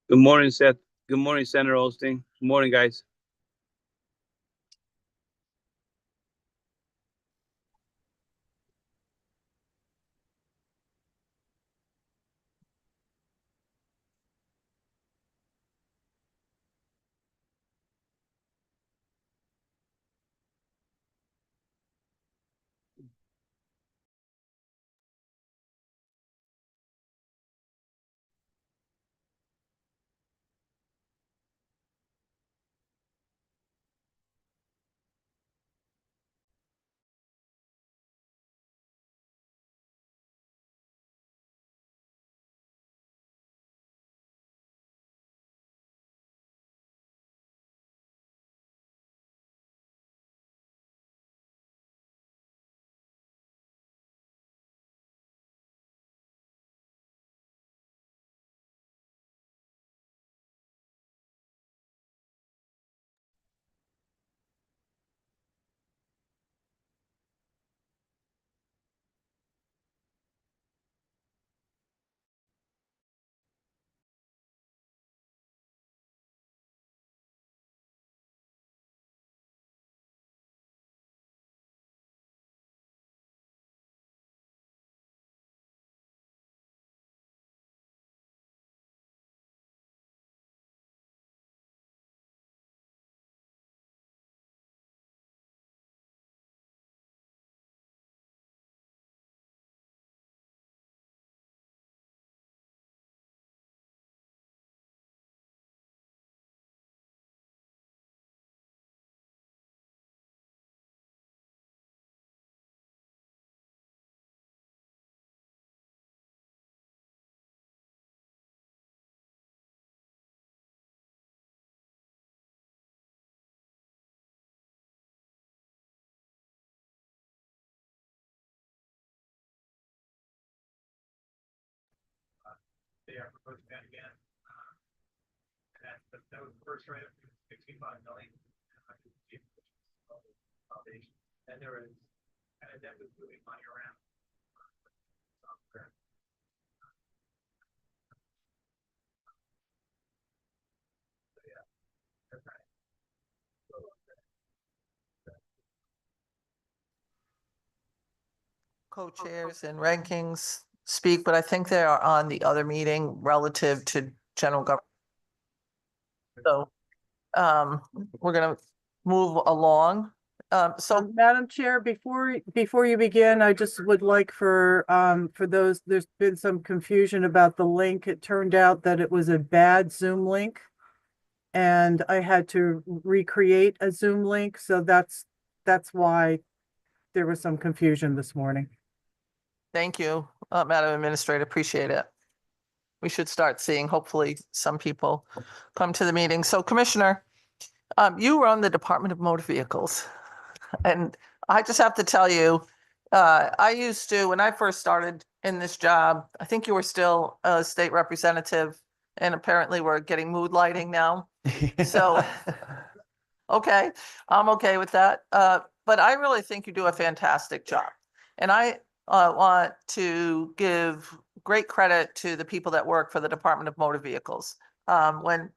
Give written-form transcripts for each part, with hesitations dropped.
Good morning, Seth. Good morning, Senator Olstein. Good morning, guys. They are proposing that again. And that was the first round, 65 million. And there was, and that was moving money around. So, yeah. Okay. Co-chairs and rankings speak, but I think they are on the other meeting relative to general government. So we're gonna move along. So Madam Chair, before you begin, I just would like for those, there's been some confusion about the link. It turned out that it was a bad Zoom link. And I had to recreate a Zoom link, so that's why there was some confusion this morning. thank you, Madam Administrator, appreciate it. We should start seeing, hopefully, some people come to the meeting. So Commissioner, you run the Department of Motor Vehicles. And I just have to tell you, I used to, when I first started in this job, I think you were still a state representative, and apparently we're getting mood lighting now. So, okay, I'm okay with that. But I really think you do a fantastic job. And I want to give great credit to the people that work for the Department of Motor Vehicles. When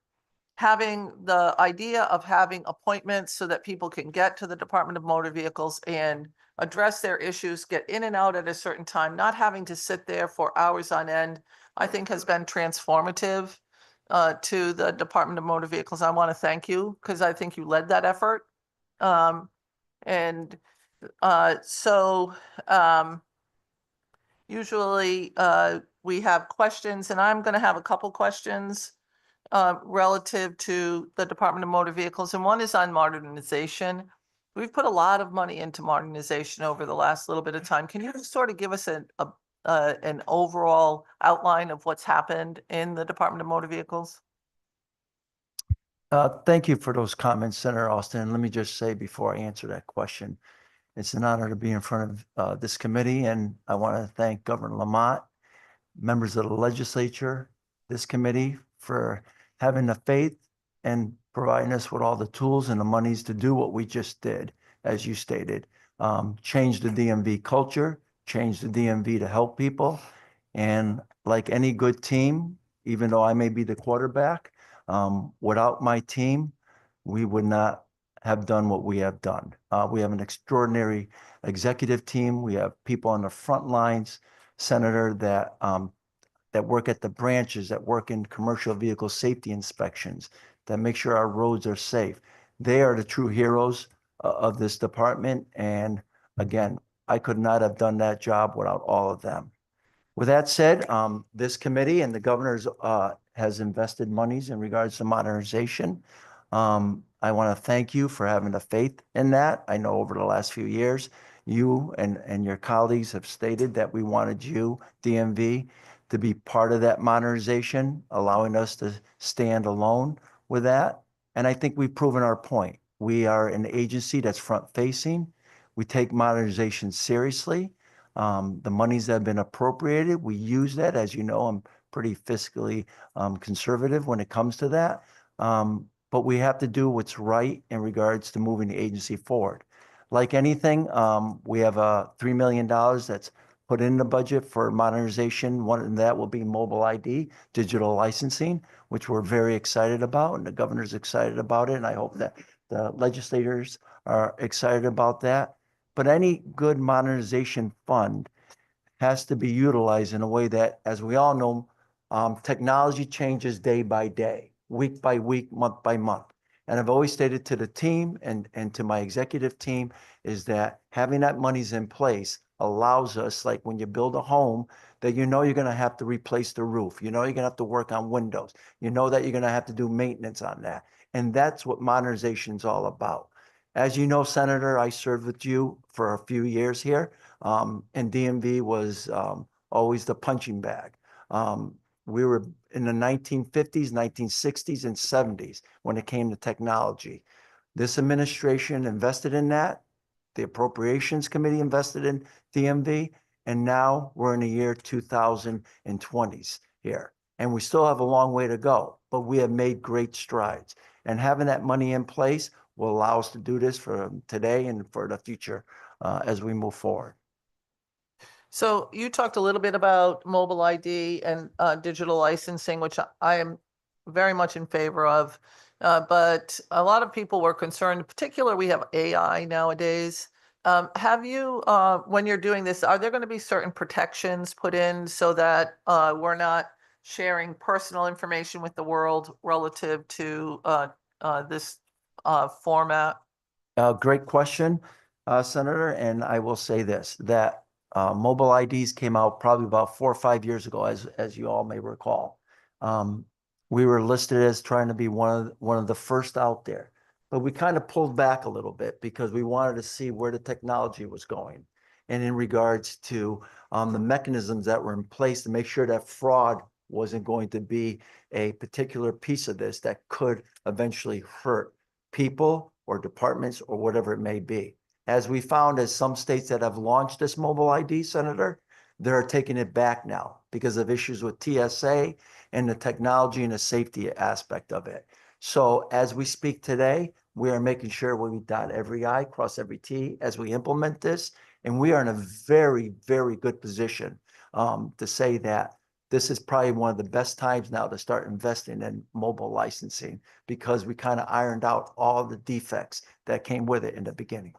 having the idea of having appointments so that people can get to the Department of Motor Vehicles and address their issues, get in and out at a certain time, not having to sit there for hours on end, I think has been transformative to the Department of Motor Vehicles. I want to thank you because I think you led that effort. Usually we have questions, and I'm going to have a couple questions relative to the Department of Motor Vehicles, and one is on modernization. We've put a lot of money into modernization over the last little bit of time. Can you just sort of give us an overall outline of what's happened in the Department of Motor Vehicles? Thank you for those comments, Senator Austin. Let me just say before I answer that question, it's an honor to be in front of this committee, and I want to thank Governor Lamont, members of the legislature, this committee for having the faith and providing us with all the tools and the monies to do what we just did, as you stated. Change the DMV culture, change the DMV to help people. And like any good team, even though I may be the quarterback, without my team, we would not have done what we have done. We have an extraordinary executive team. We have people on the front lines, Senator, that work at the branches, that work in commercial vehicle safety inspections, that make sure our roads are safe. They are the true heroes of this department. And again, I could not have done that job without all of them. With that said, this committee and the governor's has invested monies in regards to modernization. I want to thank you for having the faith in that. I know over the last few years, you and your colleagues have stated that we wanted you, DMV, to be part of that modernization, allowing us to stand alone with that. And I think we've proven our point. We are an agency that's front-facing. We take modernization seriously. The monies that have been appropriated, we use that. As you know, I'm pretty fiscally conservative when it comes to that. But we have to do what's right in regards to moving the agency forward. Like anything, we have $3 million that's put in the budget for modernization. One of that will be mobile ID, digital licensing, which we're very excited about, and the governor's excited about it. And I hope that the legislators are excited about that. But any good modernization fund has to be utilized in a way that, as we all know, technology changes day by day, week by week, month by month. And I've always stated to the team and to my executive team is that having that monies in place allows us, like when you build a home, that you know you're going to have to replace the roof. You know you're going to have to work on windows. You know that you're going to have to do maintenance on that. And that's what modernization is all about. As you know, Senator, I served with you for a few years here, and DMV was always the punching bag. We were in the 1950s, 1960s, and 70s when it came to technology. This administration invested in that. The Appropriations Committee invested in DMV, and now we're in the year 2020s here. And we still have a long way to go, but we have made great strides. And having that money in place will allow us to do this for today and for the future as we move forward. So you talked a little bit about mobile ID and digital licensing, which I am very much in favor of. But a lot of people were concerned, in particular, we have AI nowadays. Have you, when you're doing this, are there going to be certain protections put in so that we're not sharing personal information with the world relative to this format? Great question, Senator. And I will say this, that mobile IDs came out probably about 4 or 5 years ago, as you all may recall. We were listed as trying to be one of the first out there, but we kind of pulled back a little bit because we wanted to see where the technology was going. And in regards to the mechanisms that were in place to make sure that fraud wasn't going to be a particular piece of this that could eventually hurt people or departments or whatever it may be. As we found, as some states that have launched this mobile ID, Senator, they're taking it back now because of issues with TSA and the technology and the safety aspect of it. So as we speak today, we are making sure we dot every I, cross every T as we implement this. And we are in a very, very good position to say that this is probably one of the best times now to start investing in mobile licensing because we kind of ironed out all the defects that came with it in the beginning.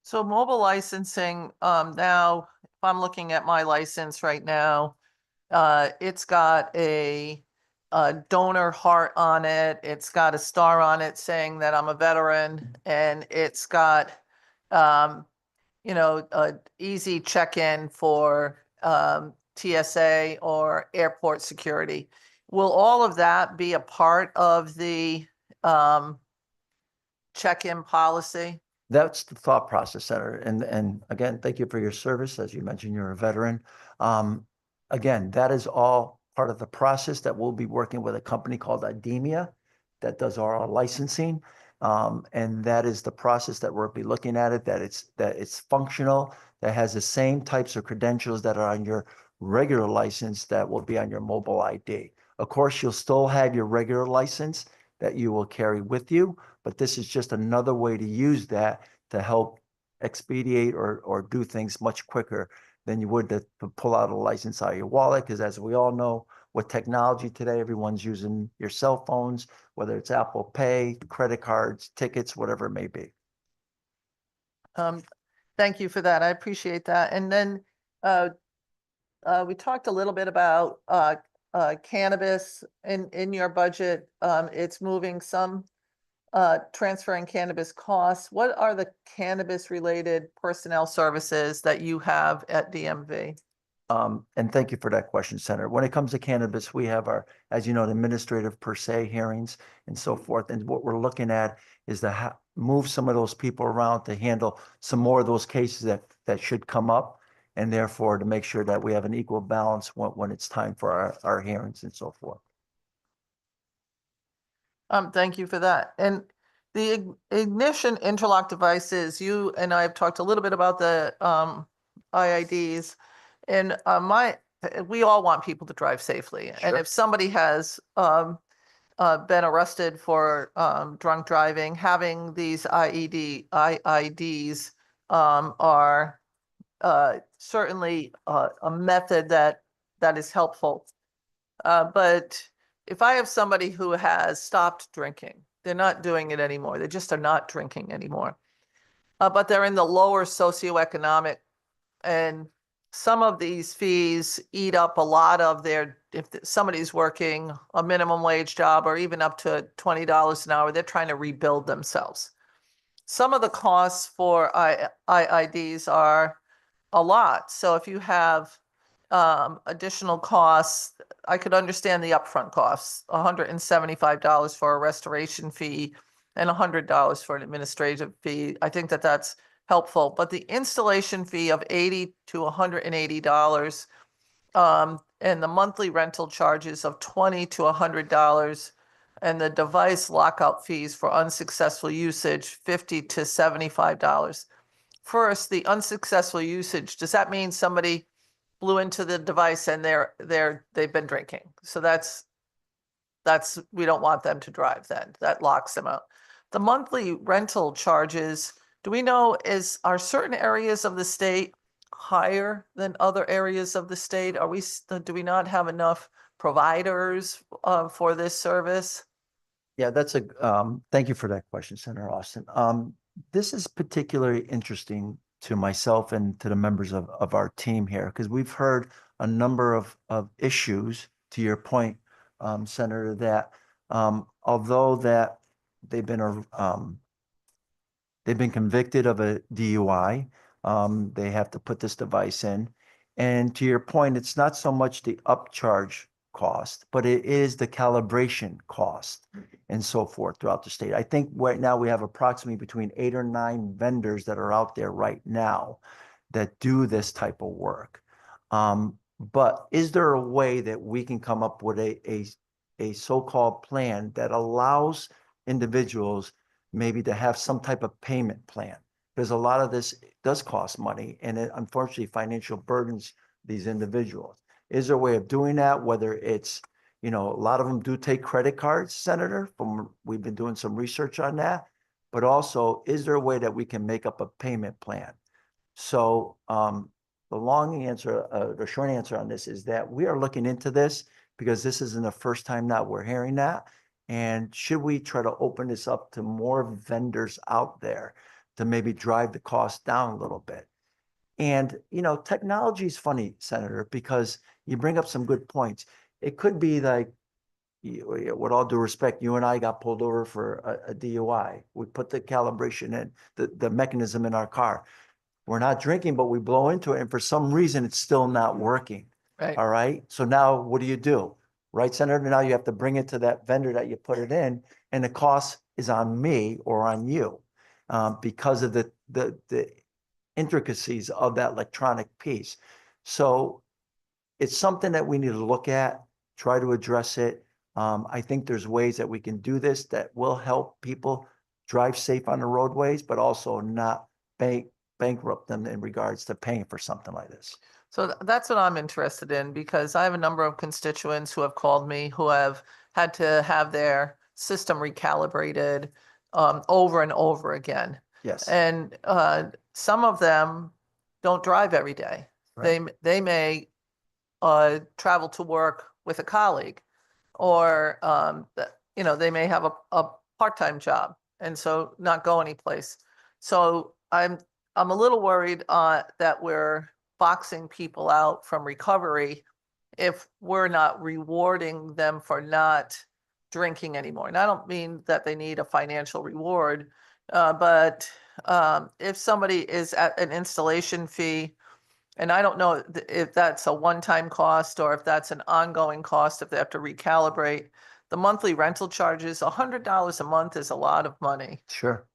So mobile licensing, now, if I'm looking at my license right now, it's got a donor heart on it. It's got a star on it saying that I'm a veteran, and it's got, you know, a easy check-in for TSA or airport security. Will all of that be a part of the check-in policy? That's the thought process, Senator. And again, thank you for your service. As you mentioned, you're a veteran. Again, that is all part of the process that we'll be working with a company called Idemia that does our licensing. And that is the process that we'll be looking at it, that it's functional, that has the same types of credentials that are on your regular license that will be on your mobile ID. Of course, you'll still have your regular license that you will carry with you, but this is just another way to use that to help expedite or do things much quicker than you would to pull out a license out of your wallet, because as we all know, with technology today, everyone's using your cell phones, whether it's Apple Pay, credit cards, tickets, whatever it may be. Thank you for that. I appreciate that. And then we talked a little bit about cannabis in your budget. It's moving some transferring cannabis costs. What are the cannabis related personnel services that you have at DMV? And thank you for that question, Senator. When it comes to cannabis, we have our, as you know, the administrative per se hearings and so forth. And what we're looking at is to move some of those people around to handle some more of those cases that should come up, and therefore to make sure that we have an equal balance when it's time for our hearings and so forth. Thank you for that. And the ignition interlock devices, you and I have talked a little bit about the IIDs. And we all want people to drive safely. And Sure. if somebody has been arrested for drunk driving, having these IIDs are certainly a method that is helpful. But if I have somebody who has stopped drinking, they're not doing it anymore. They just are not drinking anymore. But they're in the lower socioeconomic, and some of these fees eat up a lot of their, if somebody's working a minimum wage job or even up to $20 an hour, they're trying to rebuild themselves. Some of the costs for IIDs are a lot. So if you have additional costs, I could understand the upfront costs, $175 for a restoration fee and $100 for an administrative fee. I think that that's helpful, but the installation fee of $80 to $180, and the monthly rental charges of $20 to $100, and the device lockout fees for unsuccessful usage, $50 to $75. First, the unsuccessful usage, does that mean somebody blew into the device and they've been drinking? So that's we don't want them to drive then. That locks them out. The monthly rental charges, do we know, are certain areas of the state higher than other areas of the state? Do we not have enough providers for this service? Yeah, thank you for that question, Senator Austin. This is particularly interesting to myself and to the members of our team here, because we've heard a number of issues, to your point, Senator, that although that they've been convicted of a DUI, they have to put this device in. And to your point, it's not so much the upcharge cost, but it is the calibration cost and so forth throughout the state. I think right now we have approximately between 8 or 9 vendors that are out there right now that do this type of work. But is there a way that we can come up with a so-called plan that allows individuals maybe to have some type of payment plan? Because a lot of this does cost money, and it unfortunately financial burdens these individuals. Is there a way of doing that? Whether it's, a lot of them do take credit cards, Senator, we've been doing some research on that, but also, is there a way that we can make up a payment plan? So the short answer on this is that we are looking into this, because this isn't the first time that we're hearing that. And should we try to open this up to more vendors out there to maybe drive the cost down a little bit? And, technology is funny, Senator, because you bring up some good points. It could be like, with all due respect, you and I got pulled over for a DUI. We put the calibration in, the mechanism in our car. We're not drinking, but we blow into it. And for some reason, it's still not working. Right. All right. So now what do? Right, Senator? Now you have to bring it to that vendor that you put it in, and the cost is on me or on you because of the intricacies of that electronic piece. So it's something that we need to look at, try to address it. I think there's ways that we can do this that will help people drive safe on the roadways, but also not bankrupt them in regards to paying for something like this. So that's what I'm interested in, because I have a number of constituents who have called me who have had to have their system recalibrated over and over again. Yes. And some of them don't drive every day. They may travel to work with a colleague, or they may have a part-time job and so not go anyplace. So I'm a little worried that we're boxing people out from recovery if we're not rewarding them for not drinking anymore. And I don't mean that they need a financial reward, but if somebody is at an installation fee, and I don't know if that's a one-time cost or if that's an ongoing cost, if they have to recalibrate. The monthly rental charges, $100 a month is a lot of money Sure.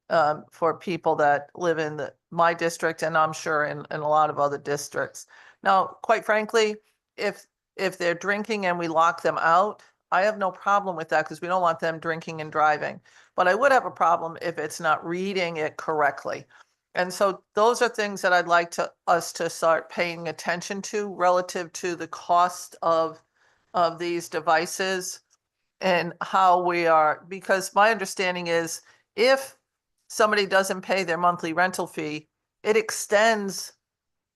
for people that live in my district, and I'm sure in a lot of other districts. Now, quite frankly, if they're drinking and we lock them out, I have no problem with that because we don't want them drinking and driving. But I would have a problem if it's not reading it correctly. And so those are things that I'd like us to start paying attention to relative to the cost of these devices and how we are, because my understanding is if somebody doesn't pay their monthly rental fee, it extends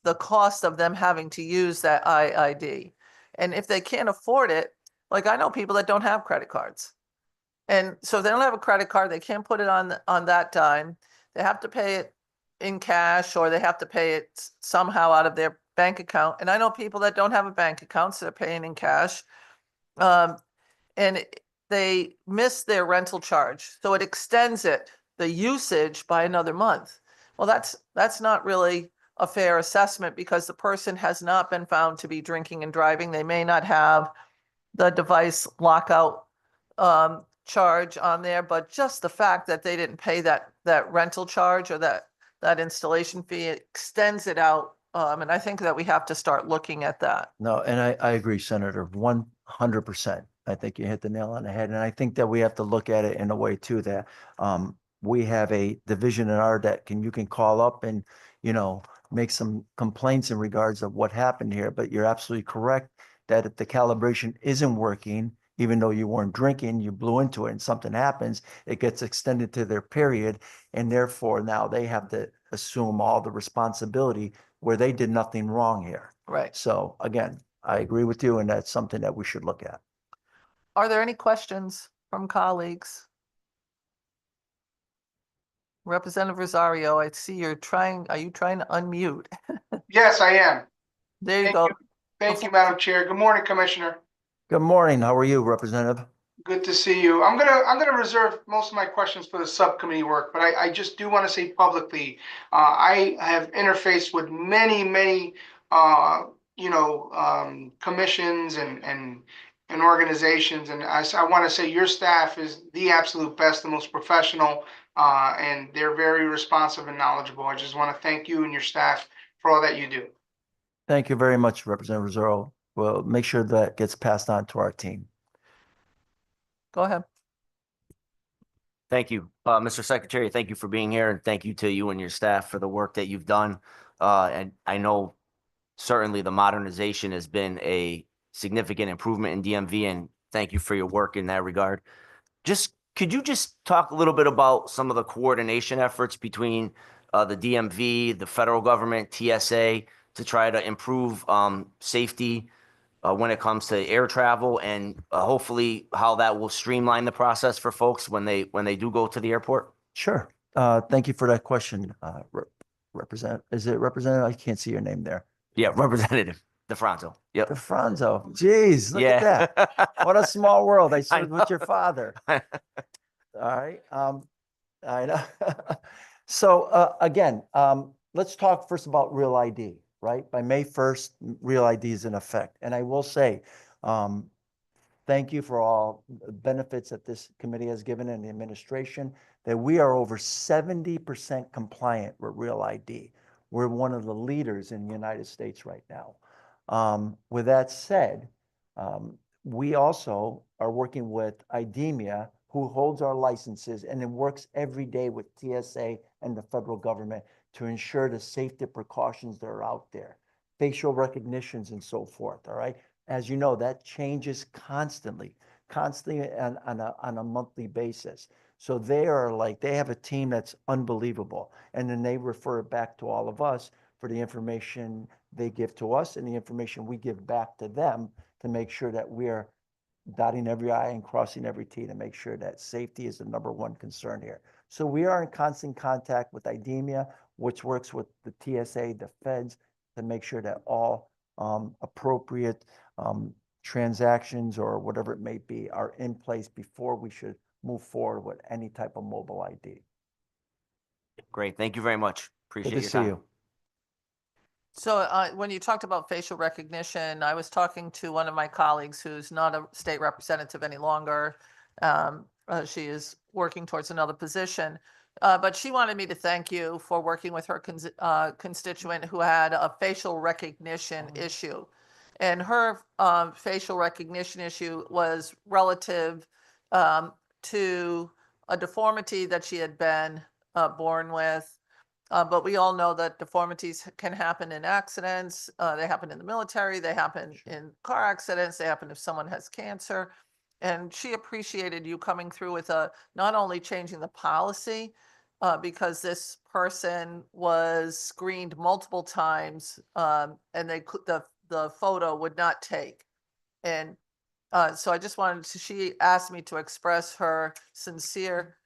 the cost of them having to use that IID. And if they can't afford it, like I know people that don't have credit cards. And so if they don't have a credit card, they can't put it on that dime. They have to pay it in cash, or they have to pay it somehow out of their bank account. And I know people that don't have a bank account, so they're paying in cash. And they miss their rental charge. So it extends the usage by another month. Well, that's not really a fair assessment because the person has not been found to be drinking and driving. They may not have the device lockout charge on there, but just the fact that they didn't pay that rental charge or that installation fee, it extends it out. And I think that we have to start looking at that. No, and I agree, Senator, 100%. I think you hit the nail on the head. And I think that we have to look at it in a way too, that we have a division in our that you can call up and, make some complaints in regards of what happened here. But you're absolutely correct that if the calibration isn't working, even though you weren't drinking, you blew into it and something happens, it gets extended to their period. And therefore now they have to assume all the responsibility where they did nothing wrong here. Right. So again, I agree with you, and that's something that we should look at. Are there any questions from colleagues? Representative Rosario, I see are you trying to unmute? Yes, I am. There you Thank go. you. Thank you, Madam Chair. Good morning, Commissioner. Good morning. How are you, Representative? Good to see you. I'm gonna reserve most of my questions for the subcommittee work, but I just do want to say publicly, I have interfaced with many commissions and organizations, and I want to say your staff is the absolute best, the most professional, and they're very responsive and knowledgeable. I just want to thank you and your staff for all that you do. Thank you very much, Representative Rosario. We'll make sure that gets passed on to our team. Go ahead. Thank you, Mr. Secretary. Thank you for being here, and thank you to you and your staff for the work that you've done. And I know certainly the modernization has been a significant improvement in DMV, and thank you for your work in that regard. Could you just talk a little bit about some of the coordination efforts between the DMV, the federal government, TSA, to try to improve safety when it comes to air travel, and hopefully how that will streamline the process for folks when they do go to the airport? Sure. Thank you for that question. Is it Representative? I can't see your name there. Yeah, Representative DeFranco. Yep. DeFranco. Jeez, look at that. What a small world. I served with your father. All right. I know. So again, let's talk first about Real ID, right? By May 1st, Real ID is in effect. And I will say, thank you for all the benefits that this committee has given and the administration, that we are over 70% compliant with Real ID. We're one of the leaders in the United States right now. With that said, we also are working with IDEMIA, who holds our licenses and then works every day with TSA and the federal government to ensure the safety precautions that are out there, facial recognitions and so forth, all right? As you know, that changes constantly on a monthly basis. So they have a team that's unbelievable. And then they refer it back to all of us for the information they give to us and the information we give back to them to make sure that we're dotting every I and crossing every T to make sure that safety is the #1 concern here. So we are in constant contact with IDEMIA, which works with the TSA, the feds, to make sure that all appropriate transactions or whatever it may be are in place before we should move forward with any type of mobile ID. Great. Thank you very much. Good Appreciate to your see time. you. So when you talked about facial recognition, I was talking to one of my colleagues who's not a state representative any longer. She is working towards another position. But she wanted me to thank you for working with her constituent who had a facial recognition issue. And her facial recognition issue was relative to a deformity that she had been born with. But we all know that deformities can happen in accidents. They happen in the military. They happen in car accidents. They happen if someone has cancer. And she appreciated you coming through with not only changing the policy, because this person was screened multiple times, and the photo would not take. And so I just wanted to, she asked me to express her sincere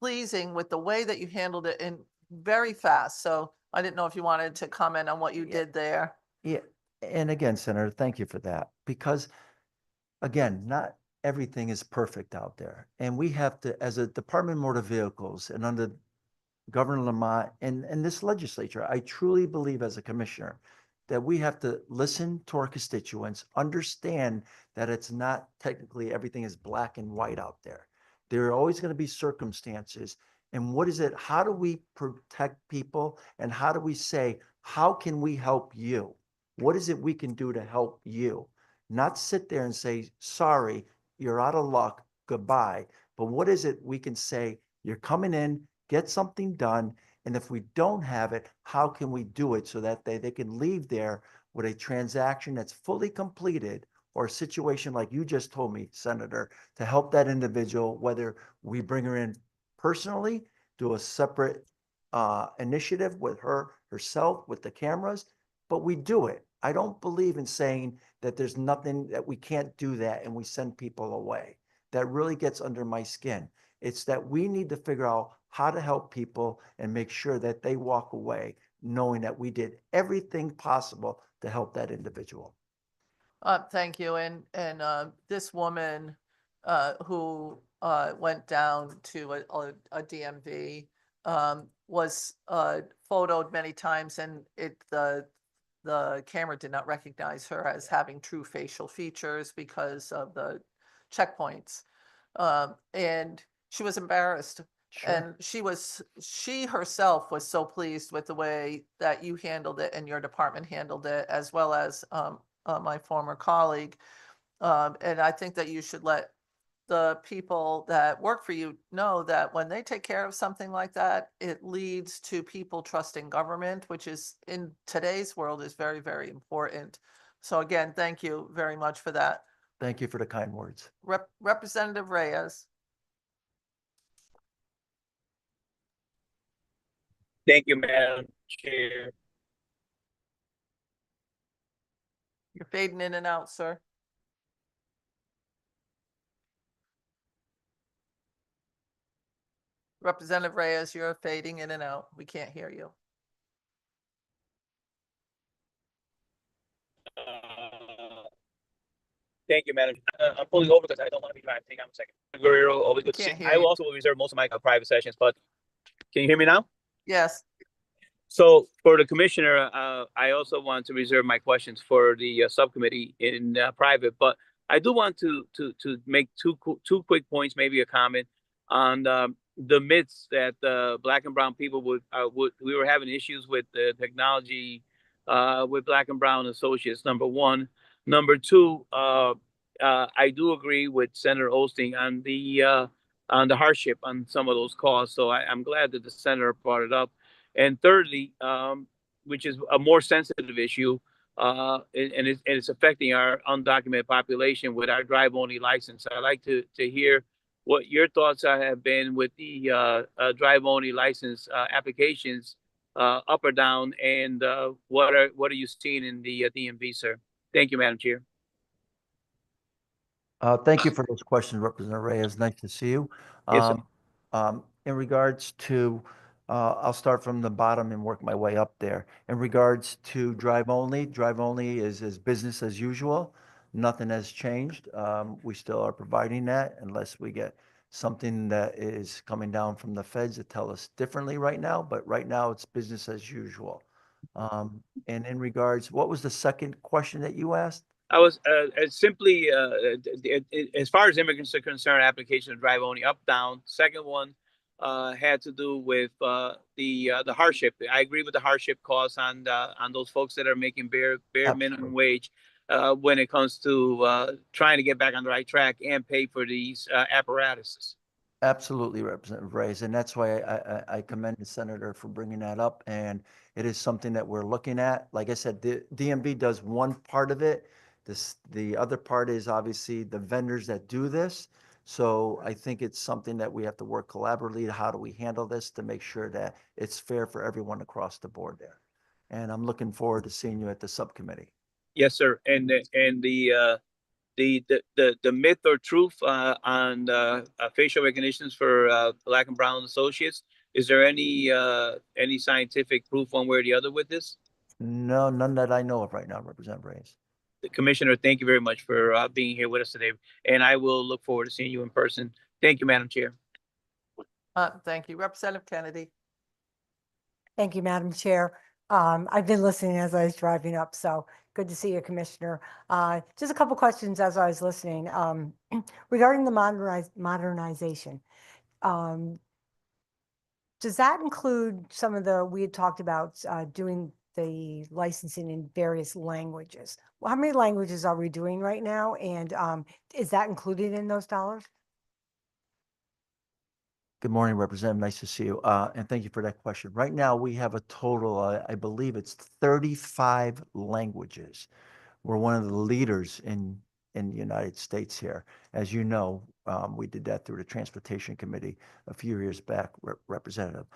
pleasing with the way that you handled it in very fast. So I didn't know if you wanted to comment on what you did there. Yeah, and again, Senator, thank you for that, because again, not everything is perfect out there. And we have to, as a Department of Motor Vehicles and under Governor Lamont and this legislature, I truly believe as a commissioner that we have to listen to our constituents, understand that it's not technically everything is black and white out there. There are always going to be circumstances. And what is it? How do we protect people? And how do we say, how can we help you? What is it we can do to help you? Not sit there and say, sorry, you're out of luck, goodbye. But what is it we can say, you're coming in, get something done. And if we don't have it, how can we do it so that they can leave there with a transaction that's fully completed, or a situation like you just told me, Senator, to help that individual, whether we bring her in personally, do a separate initiative with herself, with the cameras, but we do it. I don't believe in saying that there's nothing that we can't do that and we send people away. That really gets under my skin. It's that we need to figure out how to help people and make sure that they walk away knowing that we did everything possible to help that individual. Thank you. And this woman who went down to a DMV was photoed many times, and the camera did not recognize her as having true facial features because of the checkpoints. And she was embarrassed. Sure. And she herself was so pleased with the way that you handled it and your department handled it, as well as my former colleague. And I think that you should let the people that work for you know that when they take care of something like that, it leads to people trusting government, which is in today's world is very, very important. So again, thank you very much for that. Thank you for the kind words. Representative Reyes. Thank you, Madam Chair. You're fading in and out, sir. Representative Reyes, you're fading in and out. We can't hear you. Thank you, Madam. I'm pulling over because I don't want to be driving. Hang on a second. Guerrero, always good to see Can't you. hear I you. also will reserve most of my private sessions, but can you hear me now? Yes. So for the commissioner, I also want to reserve my questions for the subcommittee in private, but I do want to make two quick points, maybe a comment on the myths that Black and brown people we were having issues with the technology with Black and brown associates. Number one. Number two, I do agree with Senator Osteen on the hardship on some of those calls. So I'm glad that the senator brought it up. And thirdly, which is a more sensitive issue, and it's affecting our undocumented population with our drive-only license. I'd like to hear what your thoughts have been with the drive-only license applications, up or down, and what are you seeing in the DMV, sir? Thank you, Madam Chair. Thank you for those questions, Representative Reyes. Nice to see you. Yes, sir. In regards to, I'll start from the bottom and work my way up there. In regards to drive only is business as usual. Nothing has changed. We still are providing that unless we get something that is coming down from the feds that tell us differently right now. But right now it's business as usual. And in regards, what was the second question that you asked? I was simply, as far as immigrants are concerned, application of drive only up, down. Second one had to do with the hardship. I agree with the hardship costs on those folks that are making bare minimum Absolutely. wage when it comes to trying to get back on the right track and pay for these apparatuses. Absolutely, Representative Reyes, and that's why I commend the senator for bringing that up, and it is something that we're looking at. Like I said, the DMV does one part of it. The other part is obviously the vendors that do this. So I think it's something that we have to work collaboratively. How do we handle this to make sure that it's fair for everyone across the board there? And I'm looking forward to seeing you at the subcommittee. Yes, sir. And the myth or truth on facial recognitions for Black and Brown associates. Is there any scientific proof one way or the other with this? No, none that I know of right now, Representative Reyes. Commissioner, thank you very much for being here with us today, and I will look forward to seeing you in person. Thank you, Madam Chair. Thank you. Representative Kennedy. Thank you, Madam Chair. I've been listening as I was driving up, so good to see you, Commissioner. Just a couple questions as I was listening. Regarding the modernization, does that include some of we had talked about doing the licensing in various languages? Well, how many languages are we doing right now? And is that included in those dollars? Good morning, Representative. Nice to see you. And thank you for that question. Right now, we have a total, I believe it's 35 languages. We're one of the leaders in the United States here. As you know, we did that through the Transportation Committee a few years back, Representative.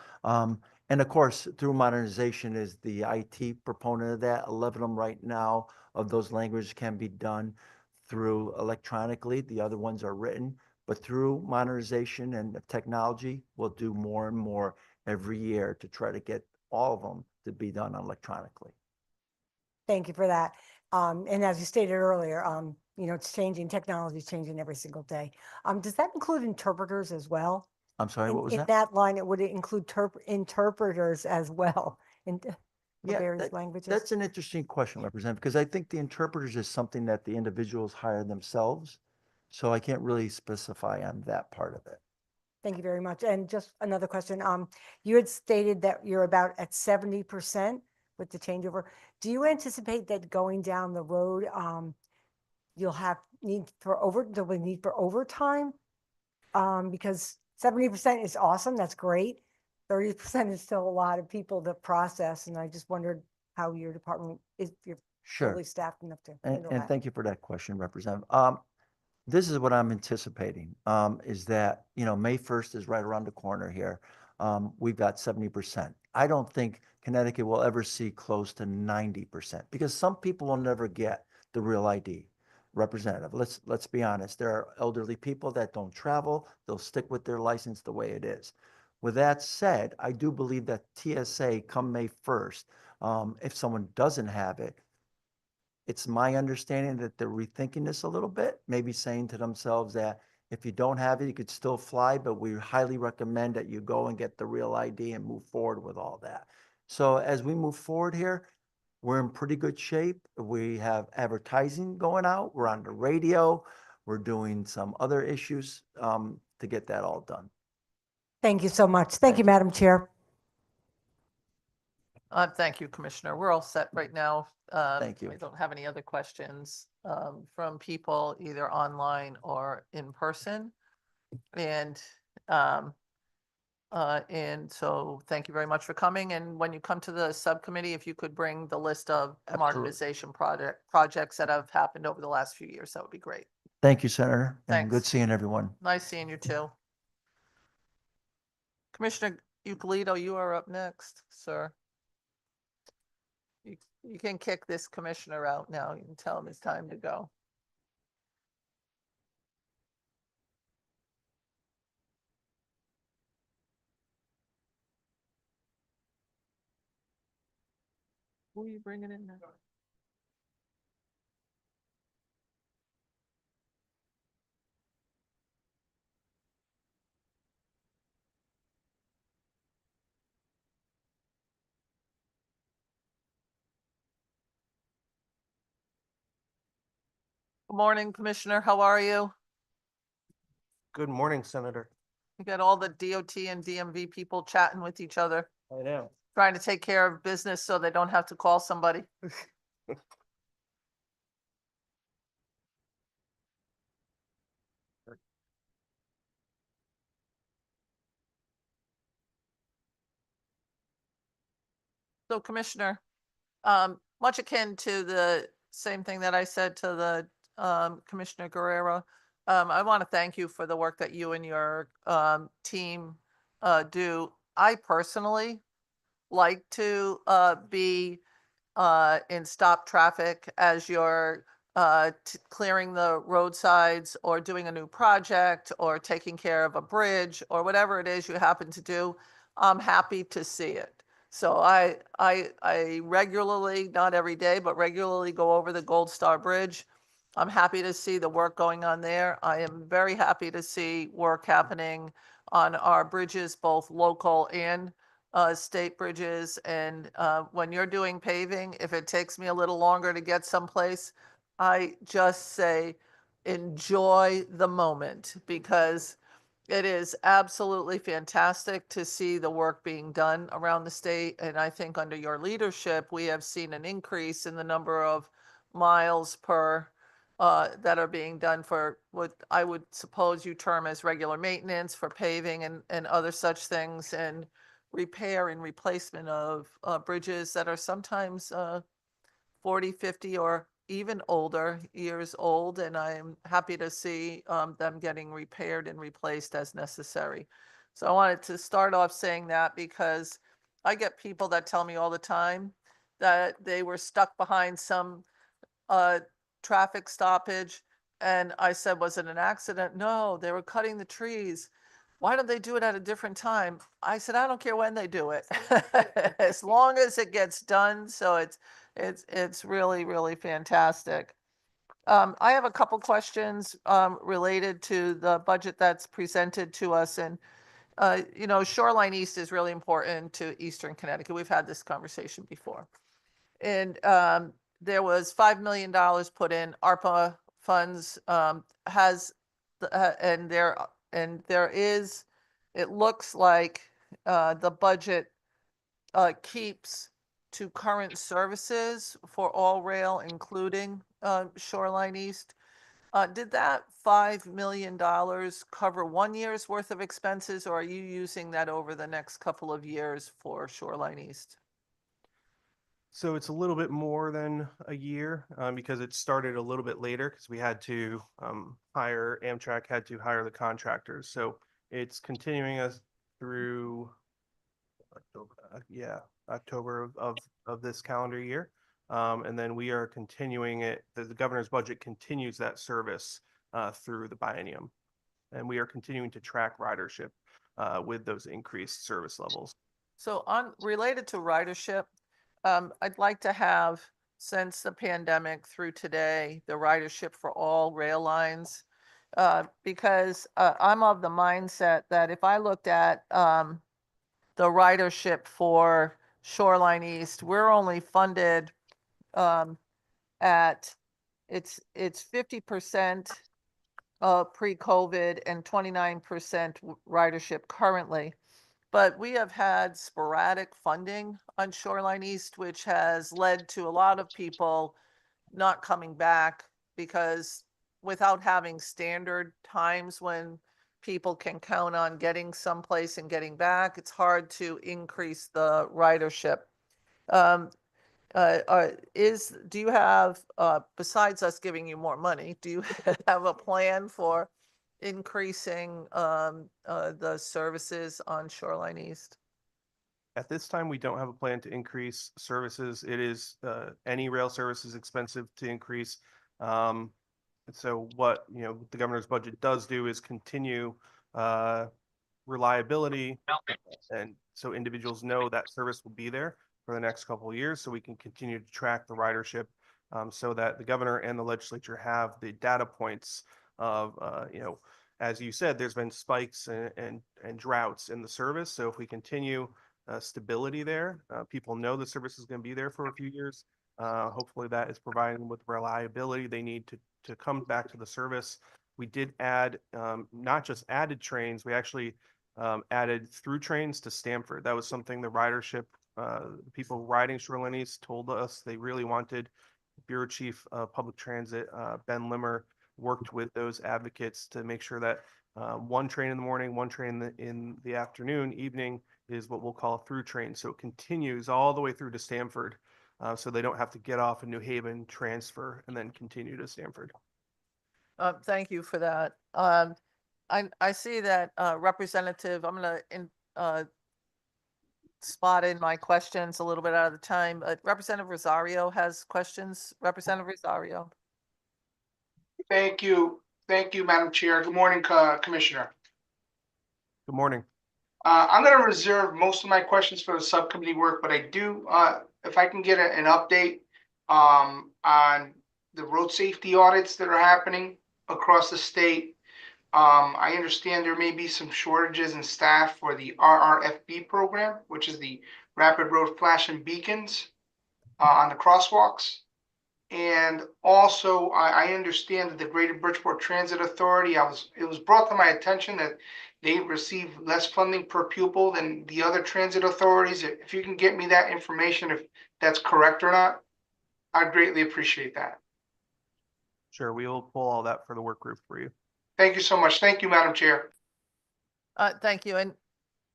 And of course, through modernization is the IT proponent of that. 11 of them right now of those languages can be done through electronically. The other ones are written. But through modernization and the technology, we'll do more and more every year to try to get all of them to be done electronically. Thank you for that. And as you stated earlier, it's changing, technology is changing every single day. Does that include interpreters as well? I'm sorry, what was that? In that line, would it include interpreters as well in various languages? That's an interesting question, Representative, because I think the interpreters is something that the individuals hire themselves. So I can't really specify on that part of it. Thank you very much. And just another question. You had stated that you're about at 70% with the changeover. Do you anticipate that going down the road, you'll have there'll be need for overtime? Because 70% is awesome. That's great. 30% is still a lot of people to process. And I just wondered how your department is, you're fully staffed enough to handle that. And thank you for that question, Representative. This is what I'm anticipating, is that, May 1st is right around the corner here. We've got 70%. I don't think Connecticut will ever see close to 90% because some people will never get the real ID. Representative, let's be honest. There are elderly people that don't travel. They'll stick with their license the way it is. With that said, I do believe that TSA come May 1st, if someone doesn't have it, it's my understanding that they're rethinking this a little bit, maybe saying to themselves that if you don't have it, you could still fly, but we highly recommend that you go and get the real ID and move forward with all that. So as we move forward here, we're in pretty good shape. We have advertising going out. We're on the radio. We're doing some other issues to get that all done. Thank you so much. Thank you, Madam Chair. Thank you, Commissioner. We're all set right now. Thank you. We don't have any other questions from people either online or in person. And so thank you very much for coming. And when you come to the subcommittee, if you could bring the list of Absolutely. modernization projects that have happened over the last few years, that would be great. Thank you, Senator, and good Thanks. seeing everyone. Nice seeing you too. Commissioner Euclid, you are up next, sir. You can kick this commissioner out now. You can tell him it's time to go. Who are you bringing in now? Good morning, Commissioner. How are you? Good morning, Senator. You got all the DOT and DMV people chatting with each other, I know. trying to take care of business so they don't have to call somebody. So Commissioner, much akin to the same thing that I said to the Commissioner Guerrero, I want to thank you for the work that you and your team do. I personally like to be in stop traffic as you're clearing the roadsides or doing a new project or taking care of a bridge or whatever it is you happen to do. I'm happy to see it. So I regularly, not every day, but regularly go over the Gold Star Bridge. I'm happy to see the work going on there. I am very happy to see work happening on our bridges, both local and state bridges. And when you're doing paving, if it takes me a little longer to get someplace, I just say enjoy the moment, because it is absolutely fantastic to see the work being done around the state. And I think under your leadership, we have seen an increase in the number of miles per that are being done for what I would suppose you term as regular maintenance, for paving and other such things, and repair and replacement of bridges that are sometimes 40, 50, or even older years old. And I'm happy to see them getting repaired and replaced as necessary. So I wanted to start off saying that, because I get people that tell me all the time that they were stuck behind some traffic stoppage. And I said, was it an accident? No, they were cutting the trees. Why don't they do it at a different time? I said, I don't care when they do it, as long as it gets done. So it's really, really fantastic. I have a couple questions related to the budget that's presented to us. And Shoreline East is really important to Eastern Connecticut. We've had this conversation before. And there was $5 million put in ARPA funds, and there is, it looks like the budget keeps to current services for all rail, including Shoreline East. Did that $5 million cover 1 year's worth of expenses, or are you using that over the next couple of years for Shoreline East? So it's a little bit more than a year because it started a little bit later because we had to Amtrak had to hire the contractors. So it's continuing us through October of this calendar year. And then we are continuing it. The governor's budget continues that service through the biennium. And we are continuing to track ridership with those increased service levels. So related to ridership, I'd like to have, since the pandemic through today, the ridership for all rail lines, because I'm of the mindset that if I looked at the ridership for Shoreline East, we're only funded at it's 50% pre-COVID and 29% ridership currently. But we have had sporadic funding on Shoreline East, which has led to a lot of people not coming back, because without having standard times when people can count on getting someplace and getting back, it's hard to increase the ridership. do you have, besides us giving you more money, do you have a plan for increasing, the services on Shoreline East? At this time, we don't have a plan to increase services. It is, any rail service is expensive to increase. And so what, the governor's budget does do is continue, reliability. And so individuals know that service will be there for the next couple of years, so we can continue to track the ridership, so that the governor and the legislature have the data points of, as you said, there's been spikes and droughts in the service. So if we continue stability there, people know the service is going to be there for a few years. Hopefully that is providing them with reliability they need to come back to the service. We did add, not just added trains, we actually added through trains to Stamford. That was something the ridership, people riding Shoreline East told us they really wanted. Bureau Chief of Public Transit, Ben Limmer, worked with those advocates to make sure that one train in the morning, one train in the afternoon, evening is what we'll call a through train. So it continues all the way through to Stamford, so they don't have to get off in New Haven, transfer, and then continue to Stamford. Thank you for that. I see that Representative, I'm gonna spot in my questions a little bit out of the time. Representative Rosario has questions. Representative Rosario. Thank you. Thank you, Madam Chair. Good morning, Commissioner. Good morning. I'm going to reserve most of my questions for the subcommittee work, but I do, if I can get an update on the road safety audits that are happening across the state. I understand there may be some shortages in staff for the RRFB program, which is the Rapid Road Flashing Beacons on the crosswalks. And also, I understand that the Greater Bridgeport Transit Authority, it was brought to my attention that they receive less funding per pupil than the other transit authorities. If you can get me that information, if that's correct or not, I'd greatly appreciate that. Sure, we will pull all that for the work group for you. Thank you so much. Thank you, Madam Chair. Thank you. And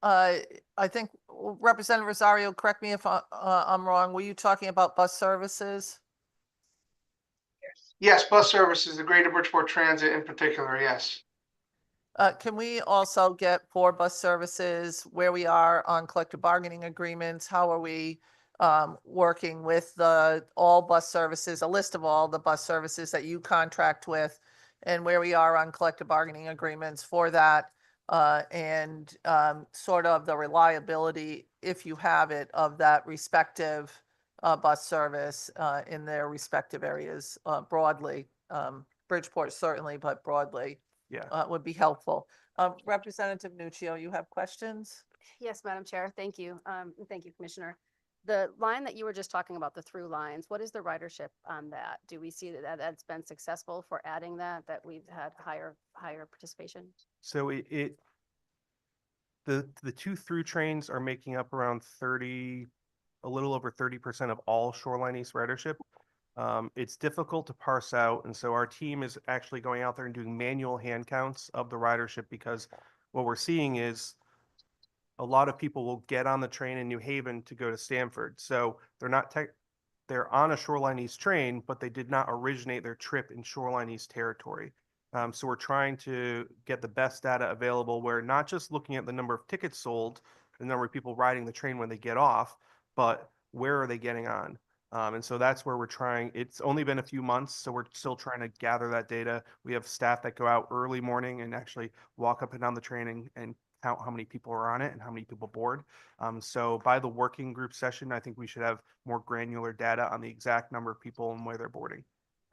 I think Representative Rosario, correct me if I'm wrong, were you talking about bus services? Yes, bus services, the Greater Bridgeport Transit in particular, yes. Can we also get for bus services where we are on collective bargaining agreements? How are we working with all bus services, a list of all the bus services that you contract with, and where we are on collective bargaining agreements for that, and sort of the reliability, if you have it, of that respective bus service in their respective areas broadly. Bridgeport certainly, but broadly. Yeah. Would be helpful. Representative Nuccio, you have questions? Yes, Madam Chair. Thank you. Thank you, Commissioner. The line that you were just talking about, the through lines, what is the ridership on that? Do we see that that's been successful for adding that we've had higher participation? So the two through trains are making up around a little over 30% of all Shoreline East ridership. It's difficult to parse out, and so our team is actually going out there and doing manual hand counts of the ridership, because what we're seeing is a lot of people will get on the train in New Haven to go to Stamford. So they're on a Shoreline East train, but they did not originate their trip in Shoreline East territory. So we're trying to get the best data available, where not just looking at the number of tickets sold, the number of people riding the train when they get off, but where are they getting on? And so that's where we're trying. It's only been a few months, so we're still trying to gather that data. We have staff that go out early morning and actually walk up and down the train and count how many people are on it and how many people board. So by the working group session, I think we should have more granular data on the exact number of people and where they're boarding.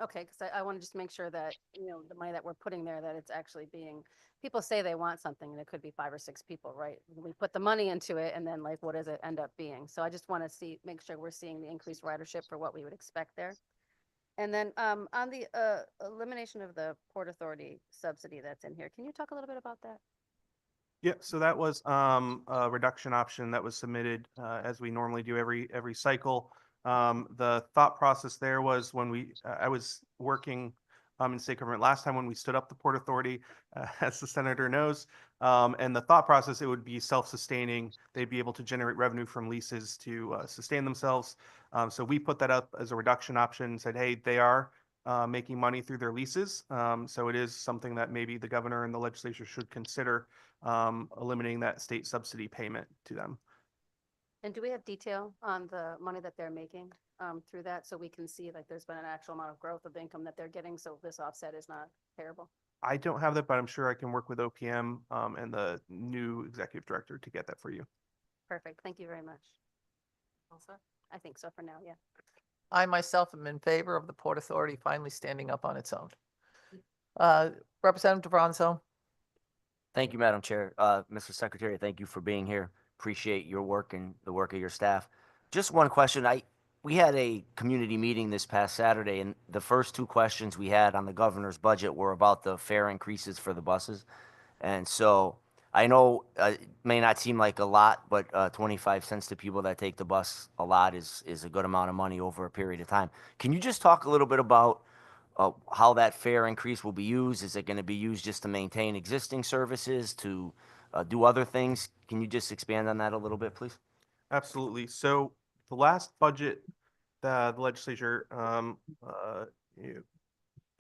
Okay, because I want to just make sure that, the money that we're putting there, that it's actually being, people say they want something and it could be 5 or 6 people, right? We put the money into it and then what does it end up being? So I just want to make sure we're seeing the increased ridership for what we would expect there. And then on the elimination of the Port Authority subsidy that's in here, can you talk a little bit about that? Yeah, so that was a reduction option that was submitted as we normally do every cycle. The thought process there was when I was working in state government last time when we stood up the Port Authority, as the senator knows. And the thought process, it would be self-sustaining. They'd be able to generate revenue from leases to sustain themselves. So we put that up as a reduction option, said, hey, they are making money through their leases. So it is something that maybe the governor and the legislature should consider eliminating that state subsidy payment to them. And do we have detail on the money that they're making through that? So we can see like there's been an actual amount of growth of the income that they're getting. So this offset is not terrible. I don't have that, but I'm sure I can work with OPM and the new executive director to get that for you. Perfect. Thank you very much. I think so for now. Yeah. I myself am in favor of the Port Authority finally standing up on its own. Representative DeFranco. Thank you, Madam Chair. Mr. Secretary, thank you for being here. Appreciate your work and the work of your staff. Just one question. We had a community meeting this past Saturday, and the first two questions we had on the governor's budget were about the fare increases for the buses. And so I know it may not seem like a lot, but 25 cents to people that take the bus a lot is a good amount of money over a period of time. Can you just talk a little bit about how that fare increase will be used? Is it going to be used just to maintain existing services, to do other things? Can you just expand on that a little bit, please? Absolutely. So the last budget that the legislature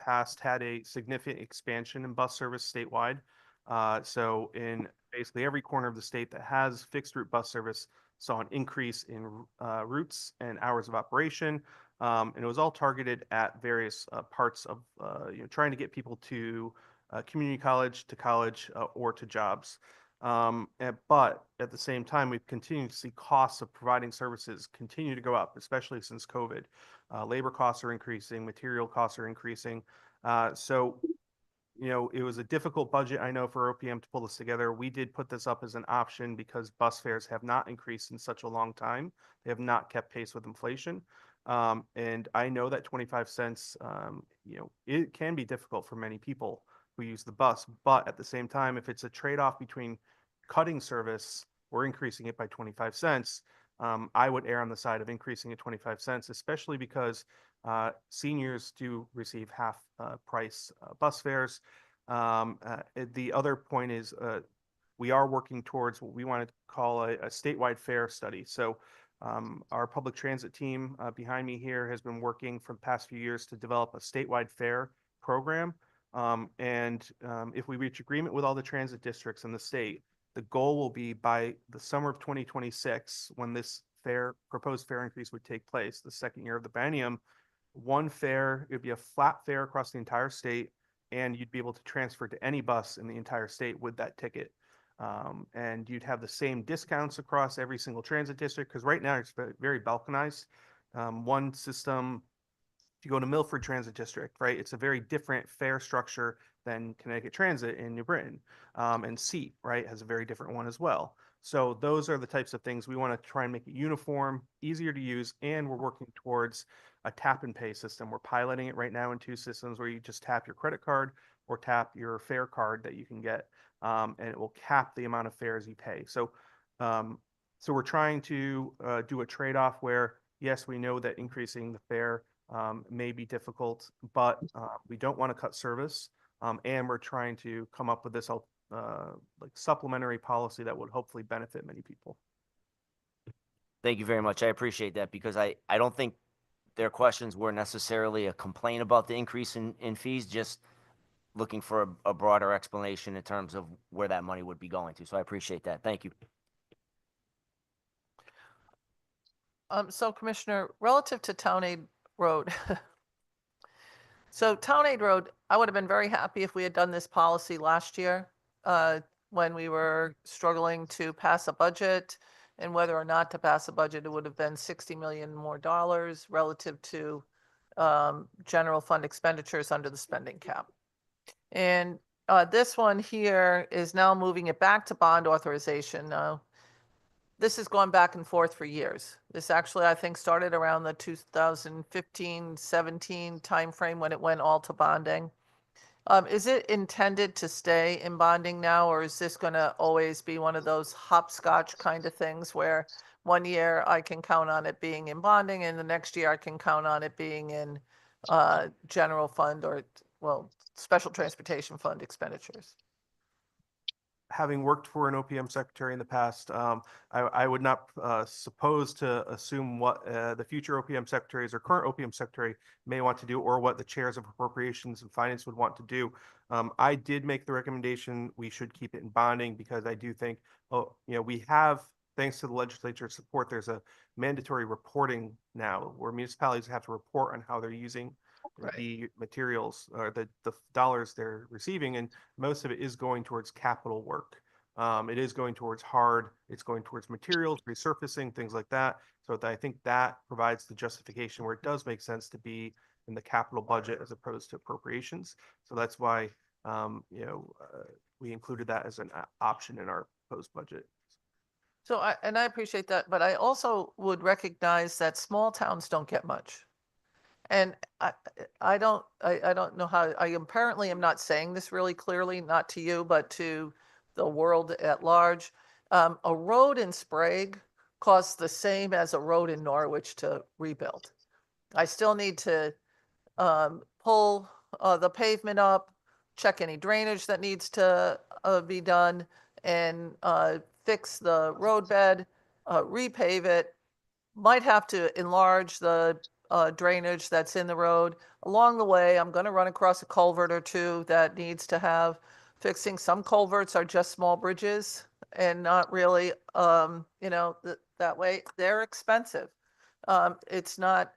passed had a significant expansion in bus service statewide. So in basically every corner of the state that has fixed route bus service saw an increase in routes and hours of operation. And it was all targeted at various parts of trying to get people to community college, or to jobs. But at the same time, we've continued to see costs of providing services continue to go up, especially since COVID. Labor costs are increasing, material costs are increasing. So it was a difficult budget, I know, for OPM to pull this together. We did put this up as an option because bus fares have not increased in such a long time. They have not kept pace with inflation. And I know that 25 cents, it can be difficult for many people who use the bus. But at the same time, if it's a trade-off between cutting service or increasing it by 25 cents, I would err on the side of increasing it 25 cents, especially because seniors do receive half price bus fares. The other point is we are working towards what we want to call a statewide fare study. So our public transit team behind me here has been working for the past few years to develop a statewide fare program. If we reach agreement with all the transit districts in the state, the goal will be by the summer of 2026, when this proposed fare increase would take place, the second year of the biennium, one fare, it would be a flat fare across the entire state, and you'd be able to transfer to any bus in the entire state with that ticket. And you'd have the same discounts across every single transit district, because right now it's very balkanized. One system, if you go to Milford Transit District, right, it's a very different fare structure than Connecticut Transit in New Britain. And SEAT, right, has a very different one as well. So those are the types of things we want to try and make it uniform, easier to use, and we're working towards a tap and pay system. We're piloting it right now in 2 systems where you just tap your credit card or tap your fare card that you can get, and it will cap the amount of fares you pay. So we're trying to do a trade-off where, yes, we know that increasing the fare may be difficult, but we don't want to cut service, and we're trying to come up with this like supplementary policy that would hopefully benefit many people. Thank you very much. I appreciate that, because I don't think their questions were necessarily a complaint about the increase in fees, just looking for a broader explanation in terms of where that money would be going to. So I appreciate that. Thank you. So Commissioner, relative to Town Aid Road. So Town Aid Road, I would have been very happy if we had done this policy last year when we were struggling to pass a budget, and whether or not to pass a budget, it would have been $60 million more relative to general fund expenditures under the spending cap. And this one here is now moving it back to bond authorization. This has gone back and forth for years. This actually, I think, started around the 2015-17 timeframe when it went all to bonding. Is it intended to stay in bonding now, or is this going to always be one of those hopscotch kind of things where one year I can count on it being in bonding and the next year I can count on it being in general fund or special transportation fund expenditures. Having worked for an OPM secretary in the past, I would not suppose to assume what the future OPM secretaries or current OPM secretary may want to do, or what the chairs of appropriations and finance would want to do. I did make the recommendation we should keep it in bonding, because I do think, we have, thanks to the legislature's support, there's a mandatory reporting now where municipalities have to report on how they're using Right. the materials or the dollars they're receiving, and most of it is going towards capital work. It is going towards it's going towards materials, resurfacing, things like that. So I think that provides the justification where it does make sense to be in the capital budget as opposed to appropriations. So that's why, we included that as an option in our proposed budget. So I appreciate that, but I also would recognize that small towns don't get much. And I don't know how, I apparently am not saying this really clearly, not to you, but to the world at large. A road in Sprague costs the same as a road in Norwich to rebuild. I still need to pull the pavement up, check any drainage that needs to be done, and fix the roadbed, repave it. Might have to enlarge the drainage that's in the road. Along the way, I'm going to run across a culvert or two that needs to have fixing. Some culverts are just small bridges and not really, that way. They're expensive. It's not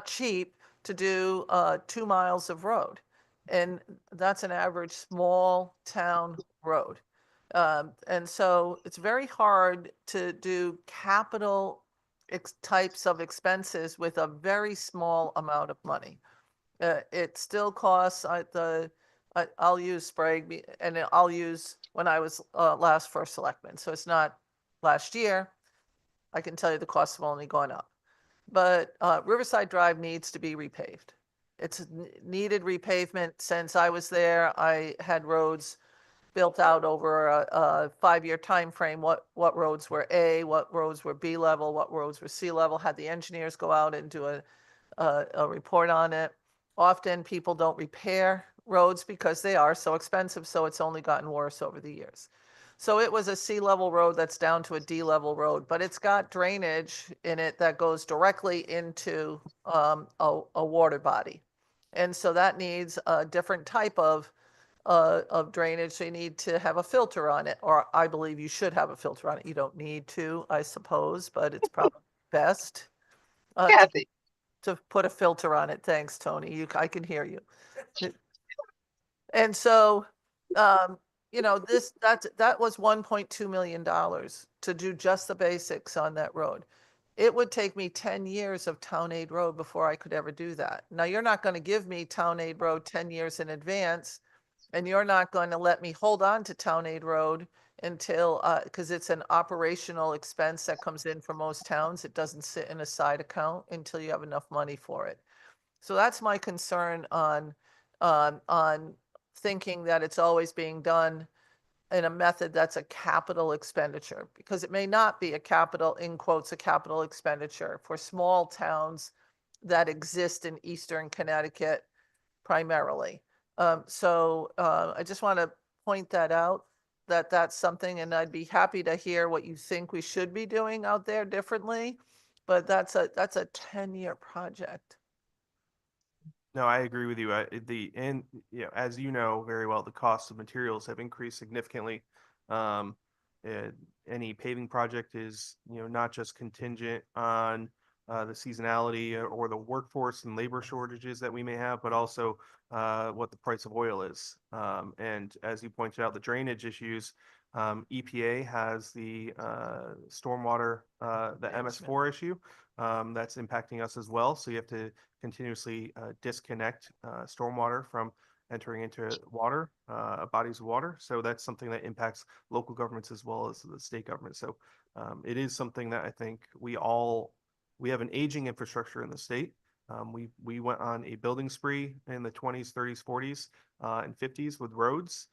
cheap to do 2 miles of road, and that's an average small town road. And so it's very hard to do capital types of expenses with a very small amount of money. It still costs I'll use Sprague, and I'll use when I was last first selectman. So it's not last year. I can tell you the costs have only gone up. But Riverside Drive needs to be repaved. It's needed repavement since I was there. I had roads built out over a 5-year time frame. What roads were A, what roads were B level, what roads were C level. Had the engineers go out and do a report on it. Often people don't repair roads because they are so expensive, so it's only gotten worse over the years. So it was a C level road that's down to a D level road, but it's got drainage in it that goes directly into a water body. And so that needs a different type of drainage. So you need to have a filter on it, or I believe you should have a filter on it. You don't need to, I suppose, but it's probably best to put a filter on it. Thanks, Tony. I can hear you. And so, that was $1.2 million to do just the basics on that road. It would take me 10 years of Town Aid Road before I could ever do that. Now, you're not going to give me Town Aid Road 10 years in advance, and you're not going to let me hold on to Town Aid Road until, because it's an operational expense that comes in for most towns. It doesn't sit in a side account until you have enough money for it. So that's my concern on thinking that it's always being done in a method that's a capital expenditure, because it may not be a capital, in quotes, a capital expenditure for small towns that exist in Eastern Connecticut primarily. So I just want to point that out, that that's something, and I'd be happy to hear what you think we should be doing out there differently, but that's a 10-year project. No, I agree with you. As you know very well, the cost of materials have increased significantly. Any paving project is, not just contingent on the seasonality or the workforce and labor shortages that we may have, but also what the price of oil is. And as you pointed out, the drainage issues, EPA has the stormwater, the MS4 issue that's impacting us as well. So you have to continuously disconnect stormwater from entering into water, bodies of water. So that's something that impacts local governments as well as the state government. So it is something that I think we have an aging infrastructure in the state. We went on a building spree in the 20s, 30s, 40s, and 50s with roads.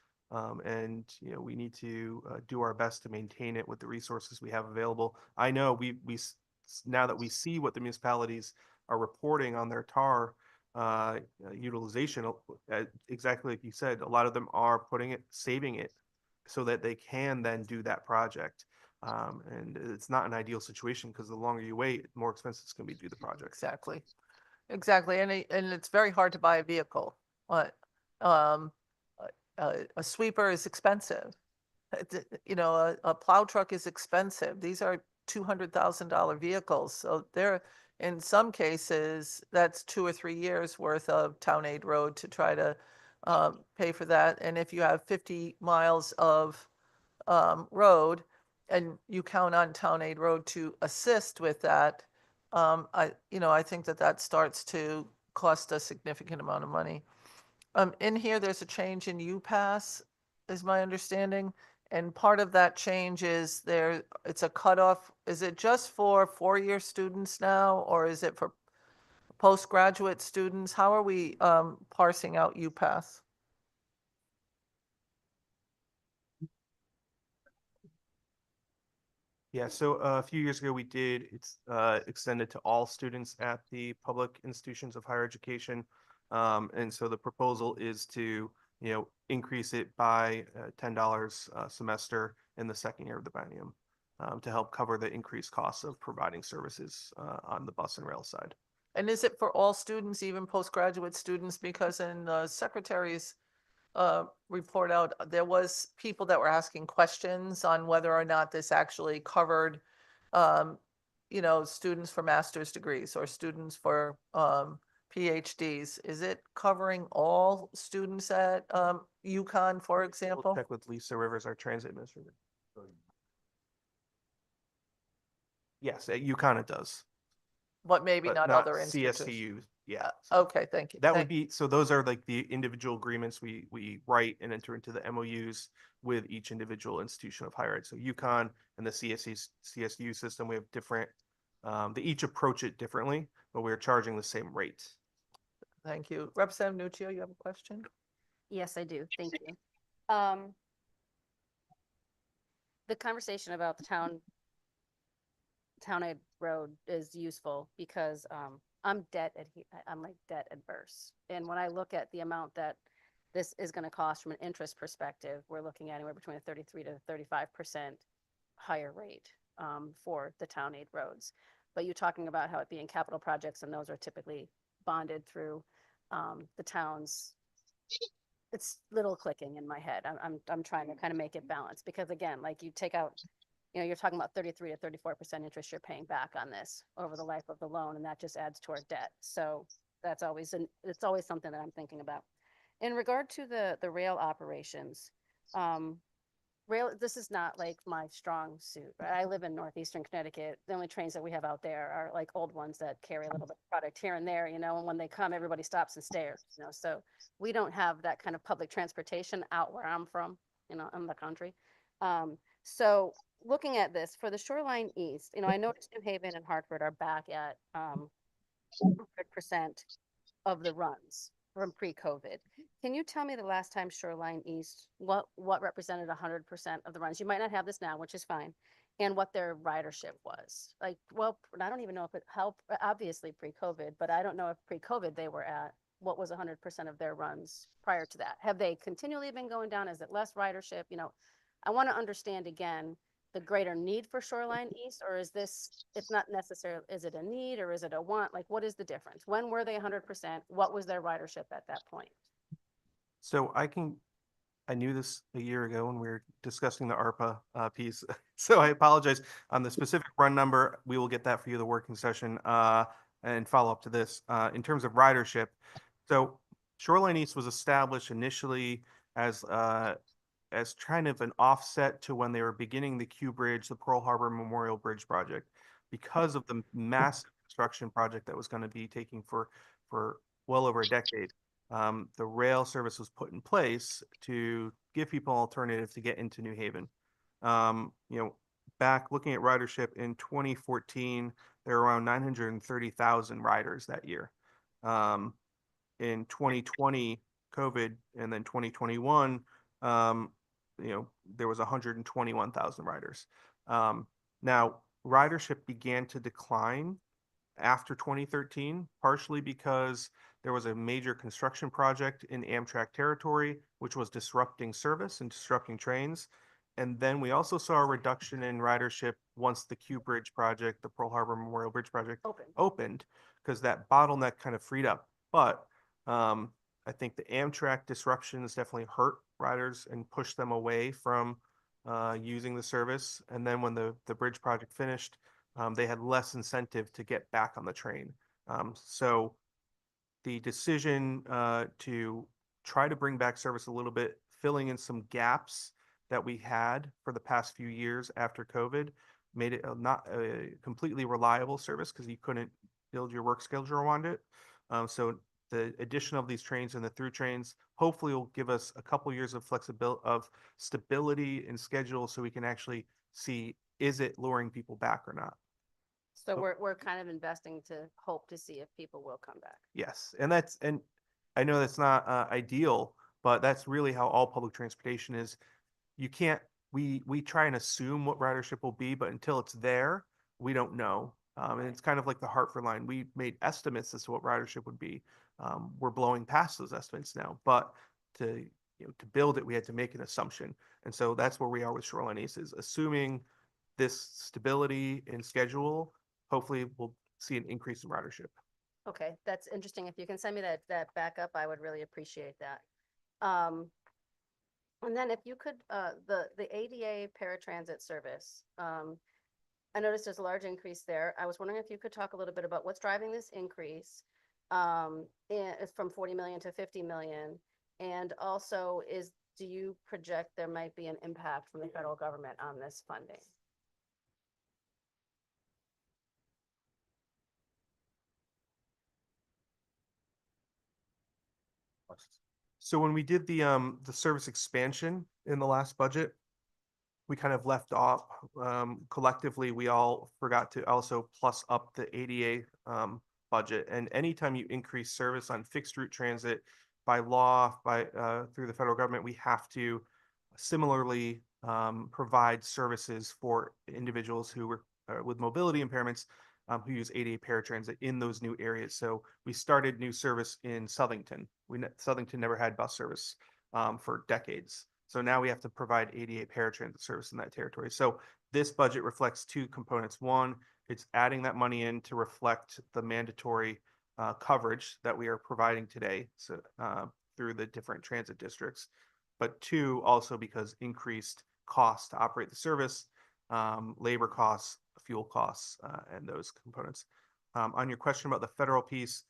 And we need to do our best to maintain it with the resources we have available. I know we now that we see what the municipalities are reporting on their tar utilization, exactly like you said, a lot of them are saving it so that they can then do that project. And it's not an ideal situation because the longer you wait, the more expensive it's going to be to do the project. Exactly. Exactly. And it's very hard to buy a vehicle. But a sweeper is expensive. You know, a plow truck is expensive. These are $200,000 vehicles. So they're, in some cases, that's 2 or 3 years worth of town aid road to try to pay for that. And if you have 50 miles of road and you count on town aid road to assist with that, I think that starts to cost a significant amount of money. In here, there's a change in UPass, is my understanding. And part of that change is it's a cutoff. Is it just for 4-year students now, or is it for postgraduate students? How are we parsing out UPass? Yeah, so a few years ago, it's extended to all students at the public institutions of higher education. And so the proposal is to, increase it by $10 a semester in the second year of the biennium, to help cover the increased costs of providing services on the bus and rail side. And is it for all students, even postgraduate students? Because in the secretary's report out, there was people that were asking questions on whether or not this actually covered, students for master's degrees or students for PhDs. Is it covering all students at UConn, for We'll example? check with Lisa Rivers, our transit administrator. Yes, at UConn it does, But maybe but not not other institutions. CSTU. Yeah. Okay, thank you. That would be, so those are like the individual agreements we write and enter into the MOUs with each individual institution of higher ed. So UConn and the CSU system, we have different, they each approach it differently, but we're charging the same rate. Thank you. Representative Nuccio, you have a question? Yes, I do. Thank you. The conversation about the town aid road is useful because I'm like debt adverse. And when I look at the amount that this is going to cost from an interest perspective, we're looking at anywhere between a 33 to 35% higher rate for the town aid roads. But you're talking about how it being capital projects, and those are typically bonded through the towns. It's little clicking in my head. I'm trying to kind of make it balance, because again, like you take out, you're talking about 33 to 34% interest you're paying back on this over the life of the loan, and that just adds to our debt. So it's always something that I'm thinking about. In regard to the rail operations, this is not like my strong suit. Right? I live in northeastern Connecticut. The only trains that we have out there are like old ones that carry a little bit of product here and there, and when they come, everybody stops and stares, so we don't have that kind of public transportation out where I'm from, in the country. So looking at this for the Shoreline East, I noticed New Haven and Hartford are back at 100% of the runs from pre-COVID. Can you tell me the last time Shoreline East, what represented 100% of the runs? You might not have this now, which is fine, and what their ridership was. Like, well, I don't even know if it helped, obviously pre-COVID, but I don't know if pre-COVID they were at what was 100% of their runs prior to that. Have they continually been going down? Is it less ridership? I want to understand again the greater need for Shoreline East, or is it's not necessarily, is it a need or is it a want? Like, what is the difference? When were they 100%? What was their ridership at that point? So I knew this a year ago when we were discussing the ARPA piece. So I apologize on the specific run number. We will get that for you, the working session, and follow up to this. In terms of ridership, so Shoreline East was established initially as kind of an offset to when they were beginning the Q Bridge, the Pearl Harbor Memorial Bridge project, because of the massive construction project that was going to be taking for well over a decade. The rail service was put in place to give people an alternative to get into New Haven. Back looking at ridership in 2014, there were around 930,000 riders that year. In 2020, COVID, and then 2021, there was 121,000 riders. Now, ridership began to decline after 2013, partially because there was a major construction project in Amtrak territory, which was disrupting service and disrupting trains. And then we also saw a reduction in ridership once the Q Bridge project, the Pearl Harbor Memorial Bridge project opened, because that bottleneck kind of freed up. But I think the Amtrak disruptions definitely hurt riders and pushed them away from using the service. And then when the bridge project finished, they had less incentive to get back on the train. So the decision to try to bring back service a little bit, filling in some gaps that we had for the past few years after COVID, made it not a completely reliable service because you couldn't build your work schedule around it. So the addition of these trains and the through trains hopefully will give us a couple years of flexibility, of stability in schedule, so we can actually see, is it luring people back or not? So we're kind of investing to hope to see if people will come back. Yes, and I know that's not ideal, but that's really how all public transportation is. You can't, we try and assume what ridership will be, but until it's there, we don't know. And it's kind of like the Hartford line. We made estimates as to what ridership would be. We're blowing past those estimates now, but to build it, we had to make an assumption. And so that's where we are with Shoreline East, is assuming this stability in schedule, hopefully we'll see an increase in ridership. Okay, that's interesting. If you can send me that backup, I would really appreciate that. And then if you could, the ADA paratransit service, I noticed there's a large increase there. I was wondering if you could talk a little bit about what's driving this increase, from 40 million to 50 million. And also, do you project there might be an impact from the federal government on this funding? So when we did the service expansion in the last budget, we kind of left off, collectively, we all forgot to also plus up the ADA budget. And anytime you increase service on fixed route transit, by law, through the federal government, we have to similarly provide services for individuals who were with mobility impairments, who use ADA paratransit in those new areas. So we started new service in Southington. Southington never had bus service for decades. So now we have to provide ADA paratransit service in that territory. So this budget reflects two components. One, it's adding that money in to reflect the mandatory coverage that we are providing today, so through the different transit districts. But two, also because increased costs to operate the service, labor costs, fuel costs, and those components. On your question about the federal piece,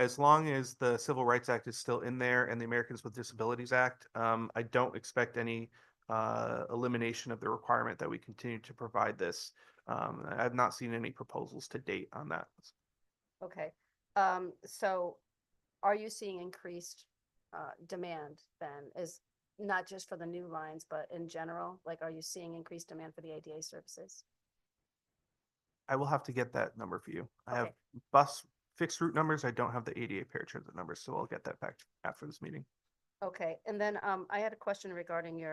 as long as the Civil Rights Act is still in there and the Americans with Disabilities Act, I don't expect any elimination of the requirement that we continue to provide this. I've not seen any proposals to date on that. Okay, so are you seeing increased demand then? Is not just for the new lines, but in general, like, are you seeing increased demand for the ADA services? I will have to get that number for you. I have Okay. bus fixed route numbers. I don't have the ADA paratransit numbers, so I'll get that back after this meeting. Okay, and then I had a question regarding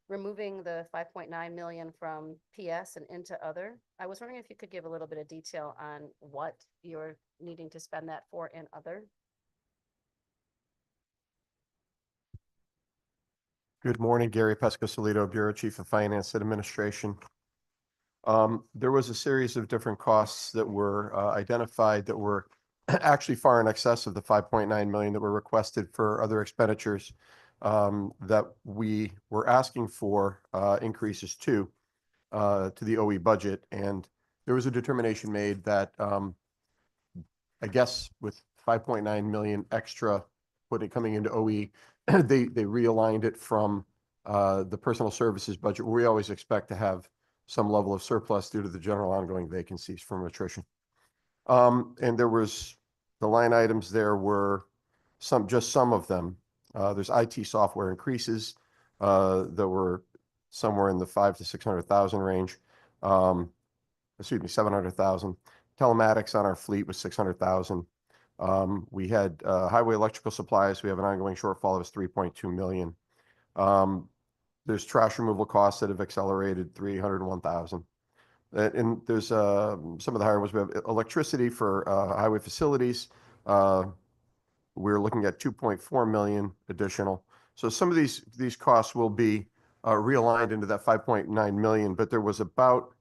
removing the 5.9 million from PS and into other. I was wondering if you could give a little bit of detail on what you're needing to spend that for in other. Good morning, Gary Pescasolido, Bureau Chief of Finance and Administration. There was a series of different costs that were identified that were actually far in excess of the 5.9 million that were requested for other expenditures that we were asking for increases to the OE budget. And there was a determination made that I guess with 5.9 million extra coming into OE, they realigned it from the personal services budget, where we always expect to have some level of surplus due to the general ongoing vacancies from attrition. And there was, the line items there were just some of them. There's IT software increases that were somewhere in the 500,000 to 600,000 range. Excuse me, 700,000. Telematics on our fleet was 600,000. We had highway electrical supplies. We have an ongoing shortfall of 3.2 million. There's trash removal costs that have accelerated, 301,000. And there's some of the higher ones. We have electricity for highway facilities, We're looking at 2.4 million additional. So some of these costs will be realigned into that 5.9 million, but there was about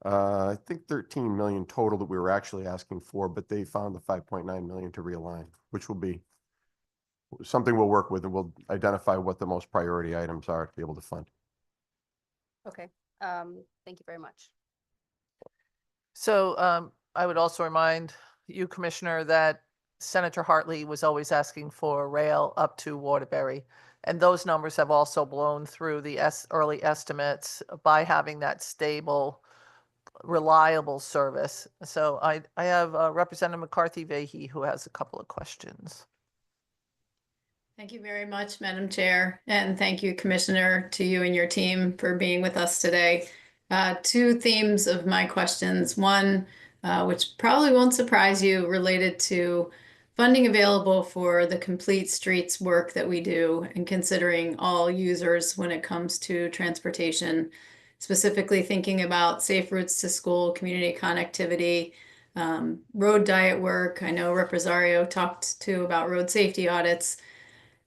I think 13 million total that we were actually asking for, but they found the 5.9 million to realign, which will be something we'll work with, and we'll identify what the most priority items are to be able to fund. Okay, thank you very much. So I would also remind you, Commissioner, that Senator Hartley was always asking for rail up to Waterbury. And those numbers have also blown through the early estimates by having that stable, reliable service. So I have Representative McCarthy Vahey, who has a couple of questions. Thank you very much, Madam Chair, and thank you, Commissioner, to you and your team for being with us today. Two themes of my questions. One, which probably won't surprise you, related to funding available for the complete streets work that we do, and considering all users when it comes to transportation, specifically thinking about safe routes to school, community connectivity, road diet work. I know Represario talked too about road safety audits.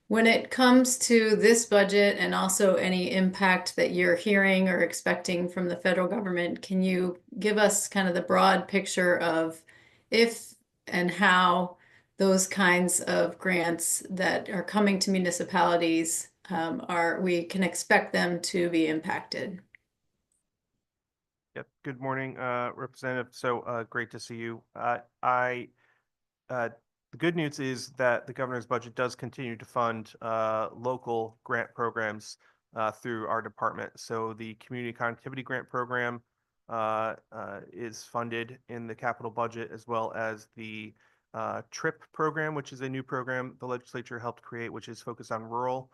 When it comes to this budget and also any impact that you're hearing or expecting from the federal government, can you give us kind of the broad picture of if and how those kinds of grants that are coming to municipalities we can expect them to be impacted? Yep. Good morning, Representative. So great to see you. The good news is that the governor's budget does continue to fund local grant programs through our department. So the Community Connectivity Grant Program is funded in the capital budget, as well as the TRIP program, which is a new program the legislature helped create, which is focused on rural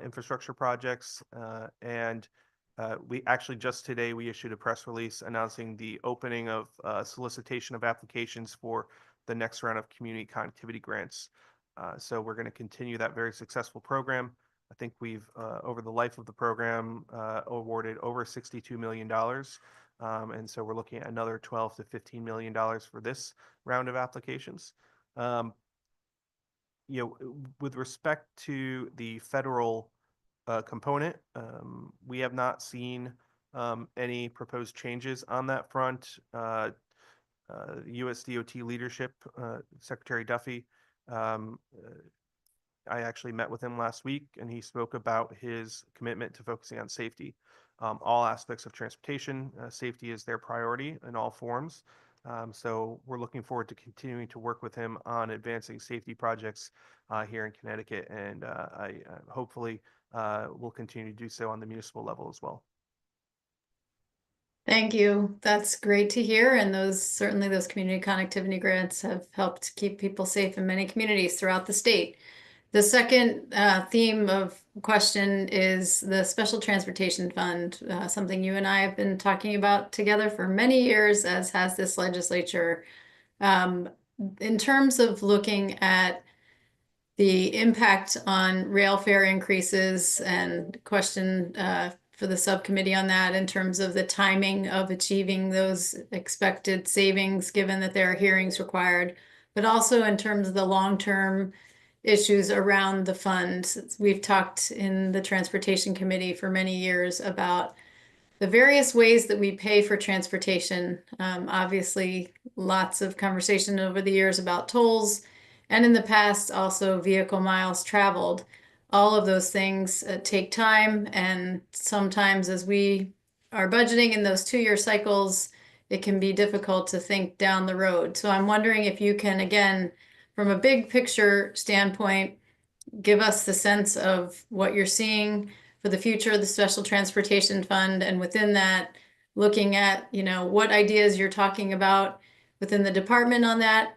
infrastructure projects. We actually just today, we issued a press release announcing the opening of solicitation of applications for the next round of community connectivity grants. So we're going to continue that very successful program. I think we've, over the life of the program, awarded over $62 million. And so we're looking at another $12 to $15 million for this round of applications. With respect to the federal component, we have not seen any proposed changes on that front. US DOT leadership, Secretary Duffy, I actually met with him last week, and he spoke about his commitment to focusing on safety. All aspects of transportation, safety is their priority in all forms. So we're looking forward to continuing to work with him on advancing safety projects here in Connecticut, and I hopefully will continue to do so on the municipal level as well. Thank you. That's great to hear. And certainly those community connectivity grants have helped keep people safe in many communities throughout the state. The second theme of question is the Special Transportation Fund, something you and I have been talking about together for many years, as has this legislature. In terms of looking at the impact on rail fare increases, and question for the subcommittee on that in terms of the timing of achieving those expected savings, given that there are hearings required, but also in terms of the long-term issues around the fund. We've talked in the Transportation Committee for many years about the various ways that we pay for transportation. Obviously, lots of conversation over the years about tolls, and in the past also vehicle miles traveled. All of those things take time, and sometimes as we are budgeting in those 2-year cycles, it can be difficult to think down the road. So I'm wondering if you can, again, from a big picture standpoint, give us the sense of what you're seeing for the future of the Special Transportation Fund, and within that, looking at, what ideas you're talking about within the department on that,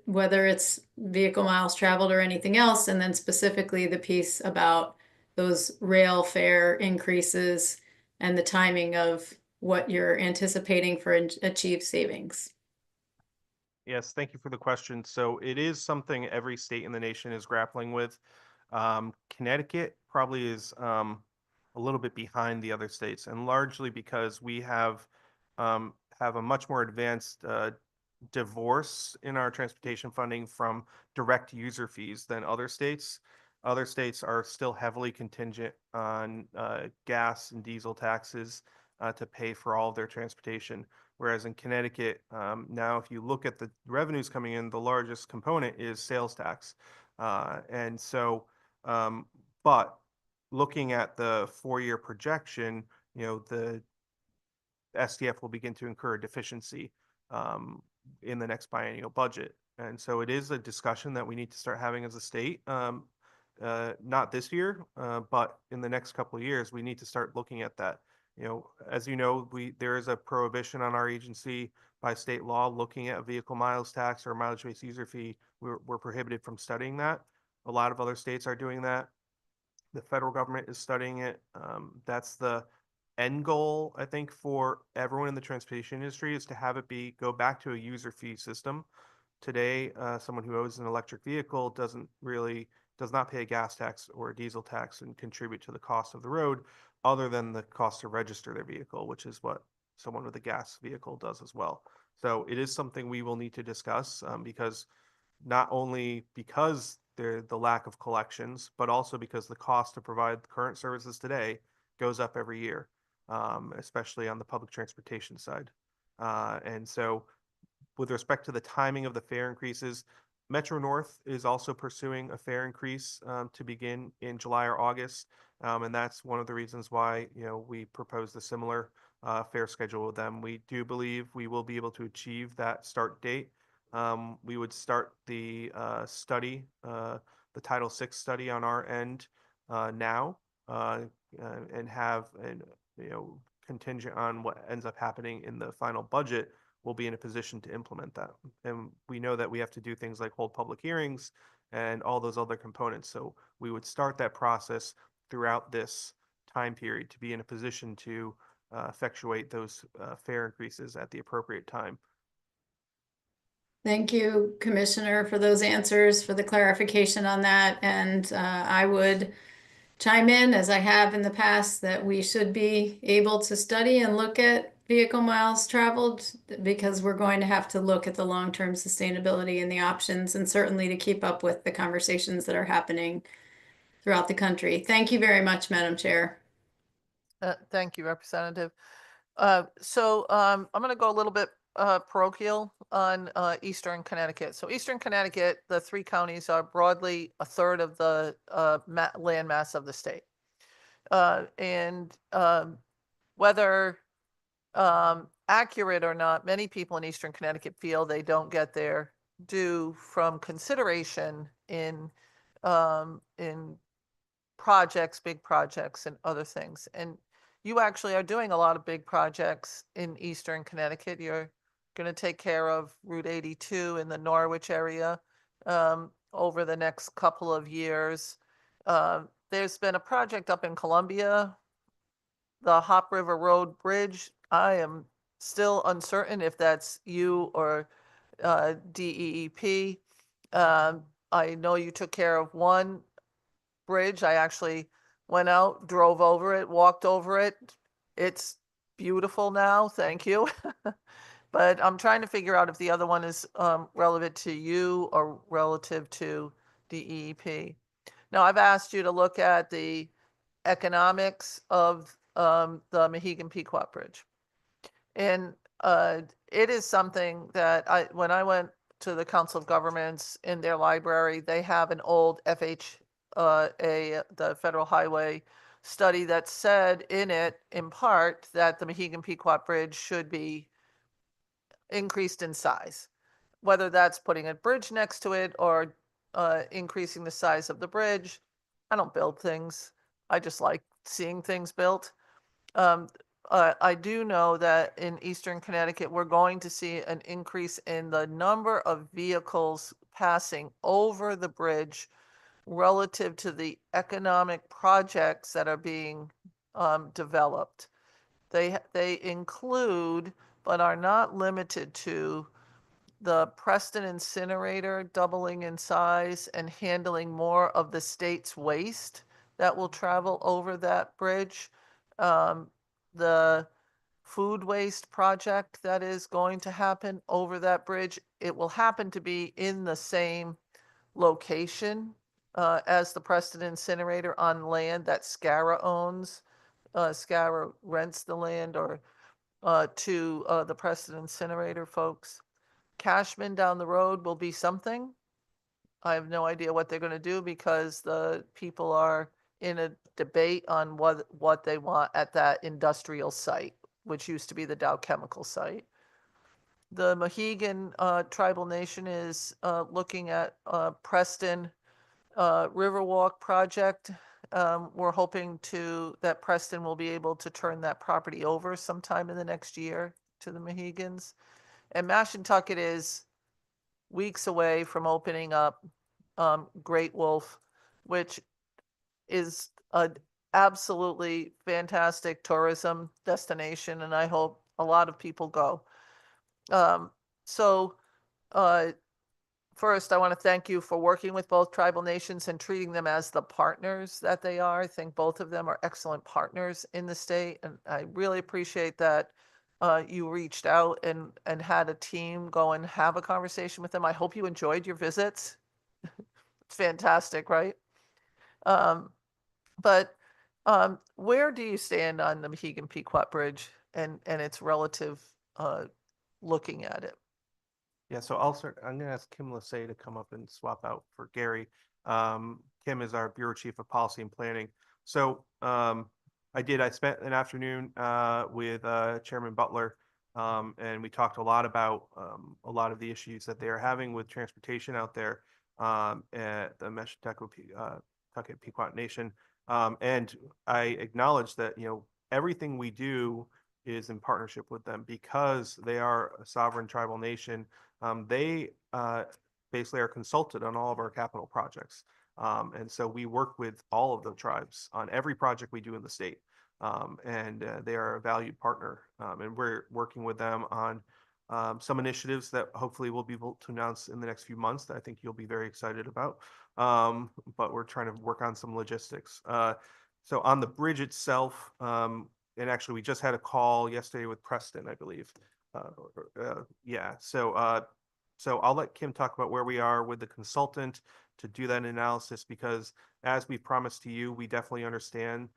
whether it's vehicle miles traveled or anything else, and then specifically the piece about those rail fare increases and the timing of what you're anticipating for achieved savings. Yes, thank you for the question. So it is something every state in the nation is grappling with. Connecticut probably is a little bit behind the other states, and largely because we have a much more advanced divorce in our transportation funding from direct user fees than other states. Other states are still heavily contingent on gas and diesel taxes to pay for all of their transportation. Whereas in Connecticut, now if you look at the revenues coming in, the largest component is sales tax. And so, but looking at the 4-year projection, the SDF will begin to incur a deficiency in the next biennial budget. And so it is a discussion that we need to start having as a state. Not this year, but in the next couple of years, we need to start looking at that. As you know, there is a prohibition on our agency by state law looking at vehicle miles tax or mileage-based user fee. We're prohibited from studying that. A lot of other states are doing that. The federal government is studying it. That's the end goal, I think, for everyone in the transportation industry, is to have it go back to a user fee system. Today, someone who owns an electric vehicle does not pay a gas tax or a diesel tax and contribute to the cost of the road, other than the cost to register their vehicle, which is what someone with a gas vehicle does as well. So it is something we will need to discuss, because not only because the lack of collections, but also because the cost to provide the current services today goes up every year, especially on the public transportation side. And so with respect to the timing of the fare increases, Metro North is also pursuing a fare increase to begin in July or August. And that's one of the reasons why, we proposed a similar fare schedule with them. We do believe we will be able to achieve that start date. We would start the study, the Title VI study on our end now, and have, contingent on what ends up happening in the final budget, we'll be in a position to implement that. And we know that we have to do things like hold public hearings and all those other components. So we would start that process throughout this time period to be in a position to effectuate those fare increases at the appropriate time. Thank you, Commissioner, for those answers, for the clarification on that. And I would chime in, as I have in the past, that we should be able to study and look at vehicle miles traveled, because we're going to have to look at the long-term sustainability and the options, and certainly to keep up with the conversations that are happening throughout the country. Thank you very much, Madam Chair. Thank you, Representative. So I'm going to go a little bit parochial on Eastern Connecticut. So Eastern Connecticut, the 3 counties are broadly a third of the land mass of the state. And whether accurate or not, many people in Eastern Connecticut feel they don't get their due from consideration in projects, big projects, and other things. And you actually are doing a lot of big projects in Eastern Connecticut. You're going to take care of Route 82 in the Norwich area over the next couple of years. There's been a project up in Columbia, the Hop River Road Bridge. I am still uncertain if that's you or DEEP. I know you took care of one bridge. I actually went out, drove over it, walked over it. It's beautiful now. Thank you. But I'm trying to figure out if the other one is relevant to you or relative to DEEP. Now, I've asked you to look at the economics of the Mohegan Pequot Bridge. And it is something that when I went to the Council of Governments in their library, they have an old the Federal Highway study that said in it, in part, that the Mohegan Pequot Bridge should be increased in size. Whether that's putting a bridge next to it or increasing the size of the bridge. I don't build things. I just like seeing things built. I do know that in Eastern Connecticut, we're going to see an increase in the number of vehicles passing over the bridge relative to the economic projects that are being developed. They include, but are not limited to, the Preston incinerator doubling in size and handling more of the state's waste that will travel over that bridge. The food waste project that is going to happen over that bridge. It will happen to be in the same location as the Preston incinerator on land that SCARA owns. SCARA rents the land or to the Preston incinerator folks. Cashman down the road will be something. I have no idea what they're going to do because the people are in a debate on what they want at that industrial site, which used to be the Dow Chemical site. The Mohegan Tribal Nation is looking at Preston Riverwalk project. We're hoping that Preston will be able to turn that property over sometime in the next year to the Mohegans. And Mashantucket is weeks away from opening up Great Wolf, which is a absolutely fantastic tourism destination, and I hope a lot of people go. So first, I want to thank you for working with both tribal nations and treating them as the partners that they are. I think both of them are excellent partners in the state, and I really appreciate that you reached out and had a team go and have a conversation with them. I hope you enjoyed your visits. It's fantastic, right? But where do you stand on the Mohegan Pequot Bridge and its relative looking at it? Yeah, so I'm gonna ask Kim Lasay to come up and swap out for Gary. Kim is our Bureau Chief of Policy and Planning. So I spent an afternoon with Chairman Butler, and we talked a lot about a lot of the issues that they are having with transportation out there at the Mashantucket Pequot Nation. And I acknowledge that, everything we do is in partnership with them because they are a sovereign tribal nation. They basically are consulted on all of our capital projects. And so we work with all of the tribes on every project we do in the state. And they are a valued partner. And we're working with them on some initiatives that hopefully we'll be able to announce in the next few months that I think you'll be very excited about. But we're trying to work on some logistics. So on the bridge itself, and actually we just had a call yesterday with Preston, I believe. Yeah, so I'll let Kim talk about where we are with the consultant to do that analysis, because as we promised to you, we definitely understand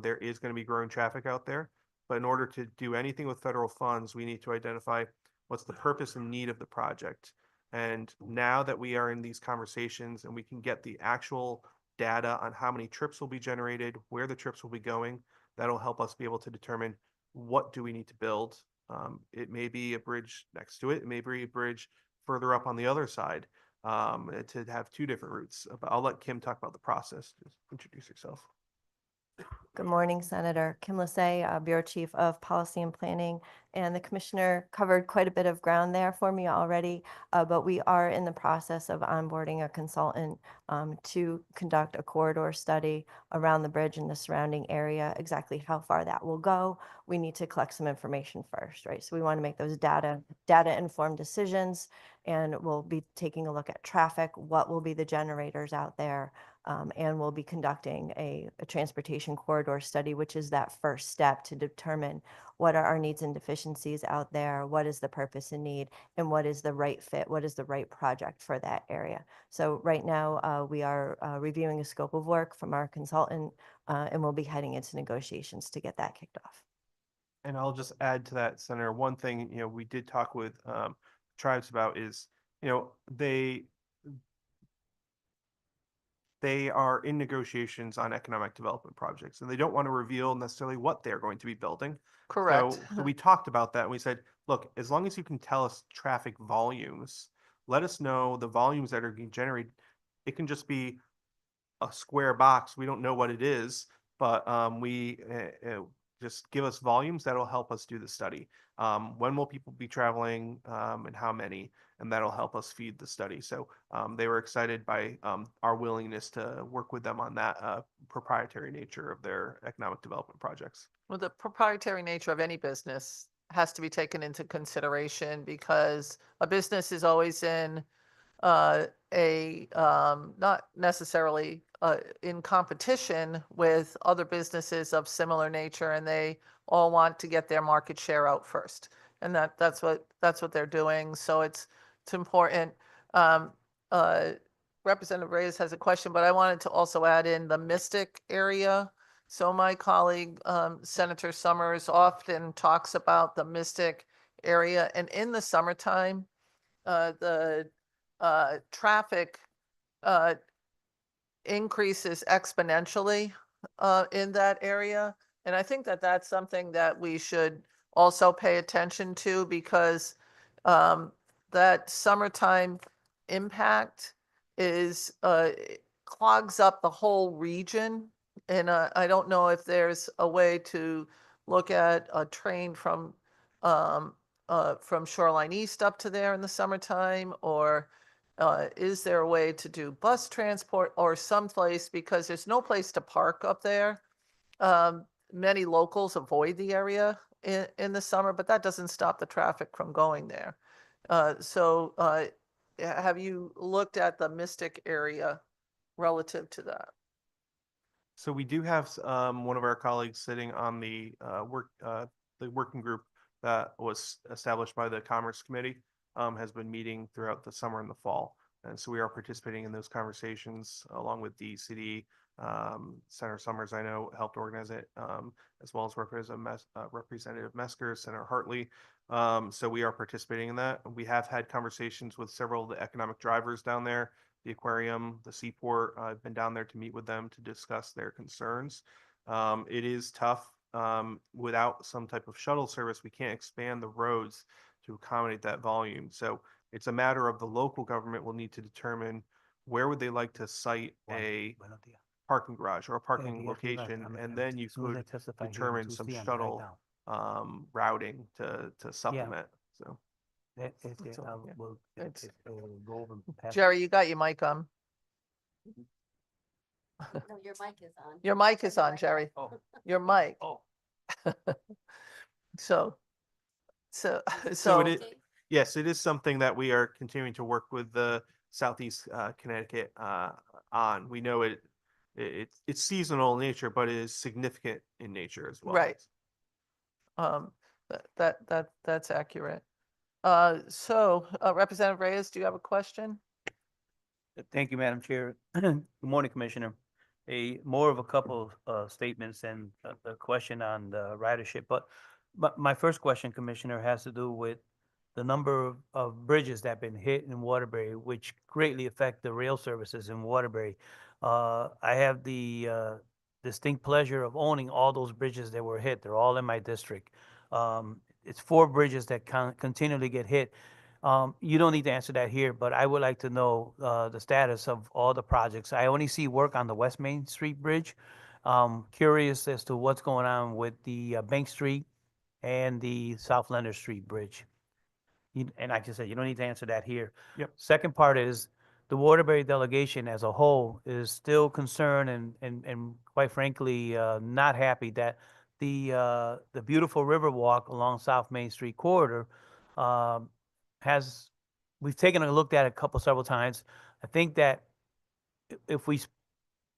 there is going to be growing traffic out there. But in order to do anything with federal funds, we need to identify what's the purpose and need of the project. And now that we are in these conversations and we can get the actual data on how many trips will be generated, where the trips will be going, that'll help us be able to determine what do we need to build. It may be a bridge next to it. It may be a bridge further up on the other side to have two different routes. But I'll let Kim talk about the process. Just introduce yourself. Good morning, Senator. Kim Lasay, Bureau Chief of Policy and Planning, and the Commissioner covered quite a bit of ground there for me already, but we are in the process of onboarding a consultant to conduct a corridor study around the bridge and the surrounding area, exactly how far that will go. We need to collect some information first, right? So we want to make those data-informed decisions, and we'll be taking a look at traffic, what will be the generators out there, and we'll be conducting a transportation corridor study, which is that first step to determine what are our needs and deficiencies out there, what is the purpose and need, and what is the right fit, what is the right project for that area. So right now, we are reviewing a scope of work from our consultant, and we'll be heading into negotiations to get that kicked off. And I'll just add to that, Senator, one thing, we did talk with tribes about is, they are in negotiations on economic development projects, and they don't want to reveal necessarily what they're going to be building. Correct. So we talked about that, and we said, look, as long as you can tell us traffic volumes, let us know the volumes that are being generated. It can just be a square box. We don't know what it is, but we just give us volumes that'll help us do the study. When will people be traveling and how many? And that'll help us feed the study. So they were excited by our willingness to work with them on that proprietary nature of their economic development projects. Well, the proprietary nature of any business has to be taken into consideration because a business is always in not necessarily in competition with other businesses of similar nature, and they all want to get their market share out first. And that's what they're doing. So it's important. Representative Reyes has a question, but I wanted to also add in the Mystic area. So my colleague, Senator Summers, often talks about the Mystic area, and in the summertime, the traffic increases exponentially in that area. And I think that that's something that we should also pay attention to, because that summertime impact is clogs up the whole region. And I don't know if there's a way to look at a train from Shoreline East up to there in the summertime, or is there a way to do bus transport or someplace, because there's no place to park up there. Many locals avoid the area in the summer, but that doesn't stop the traffic from going there. So have you looked at the Mystic area relative to that? So we do have one of our colleagues sitting on the working group that was established by the Commerce Committee, has been meeting throughout the summer and the fall. And so we are participating in those conversations along with DCD. Senator Summers, I know, helped organize it, as well as Representative Mesker, Senator Hartley. So we are participating in that. We have had conversations with several of the economic drivers down there, the aquarium, the seaport. I've been down there to meet with them to discuss their concerns. It is tough. Without some type of shuttle service, we can't expand the roads to accommodate that volume. So it's a matter of the local government will need to determine where would they like to site a parking garage or a parking location, and then you could determine some shuttle routing to supplement. So Jerry, you got your mic on. No, your mic is on. Your mic is on, Right. Jerry. Oh. Your mic. Oh. So So so it is, yes, it is something that we are continuing to work with the Southeast Connecticut on. We know it's seasonal in nature, but it is significant in nature as well. Right. That's accurate. So Representative Reyes, do you have a question? Thank you, Madam Chair. Good morning, Commissioner. More of a couple statements and a question on the ridership. But my first question, Commissioner, has to do with the number of bridges that have been hit in Waterbury, which greatly affect the rail services in Waterbury. I have the distinct pleasure of owning all those bridges that were hit. They're all in my district. It's 4 bridges that continually get hit. You don't need to answer that here, but I would like to know the status of all the projects. I only see work on the West Main Street Bridge. Curious as to what's going on with the Bank Street and the South Leonard Street Bridge. And like I said, you don't need to answer that here. Yep. Second part is the Waterbury delegation as a whole is still concerned and quite frankly, not happy that the beautiful Riverwalk along South Main Street corridor we've taken a look at it several times. I think that if we,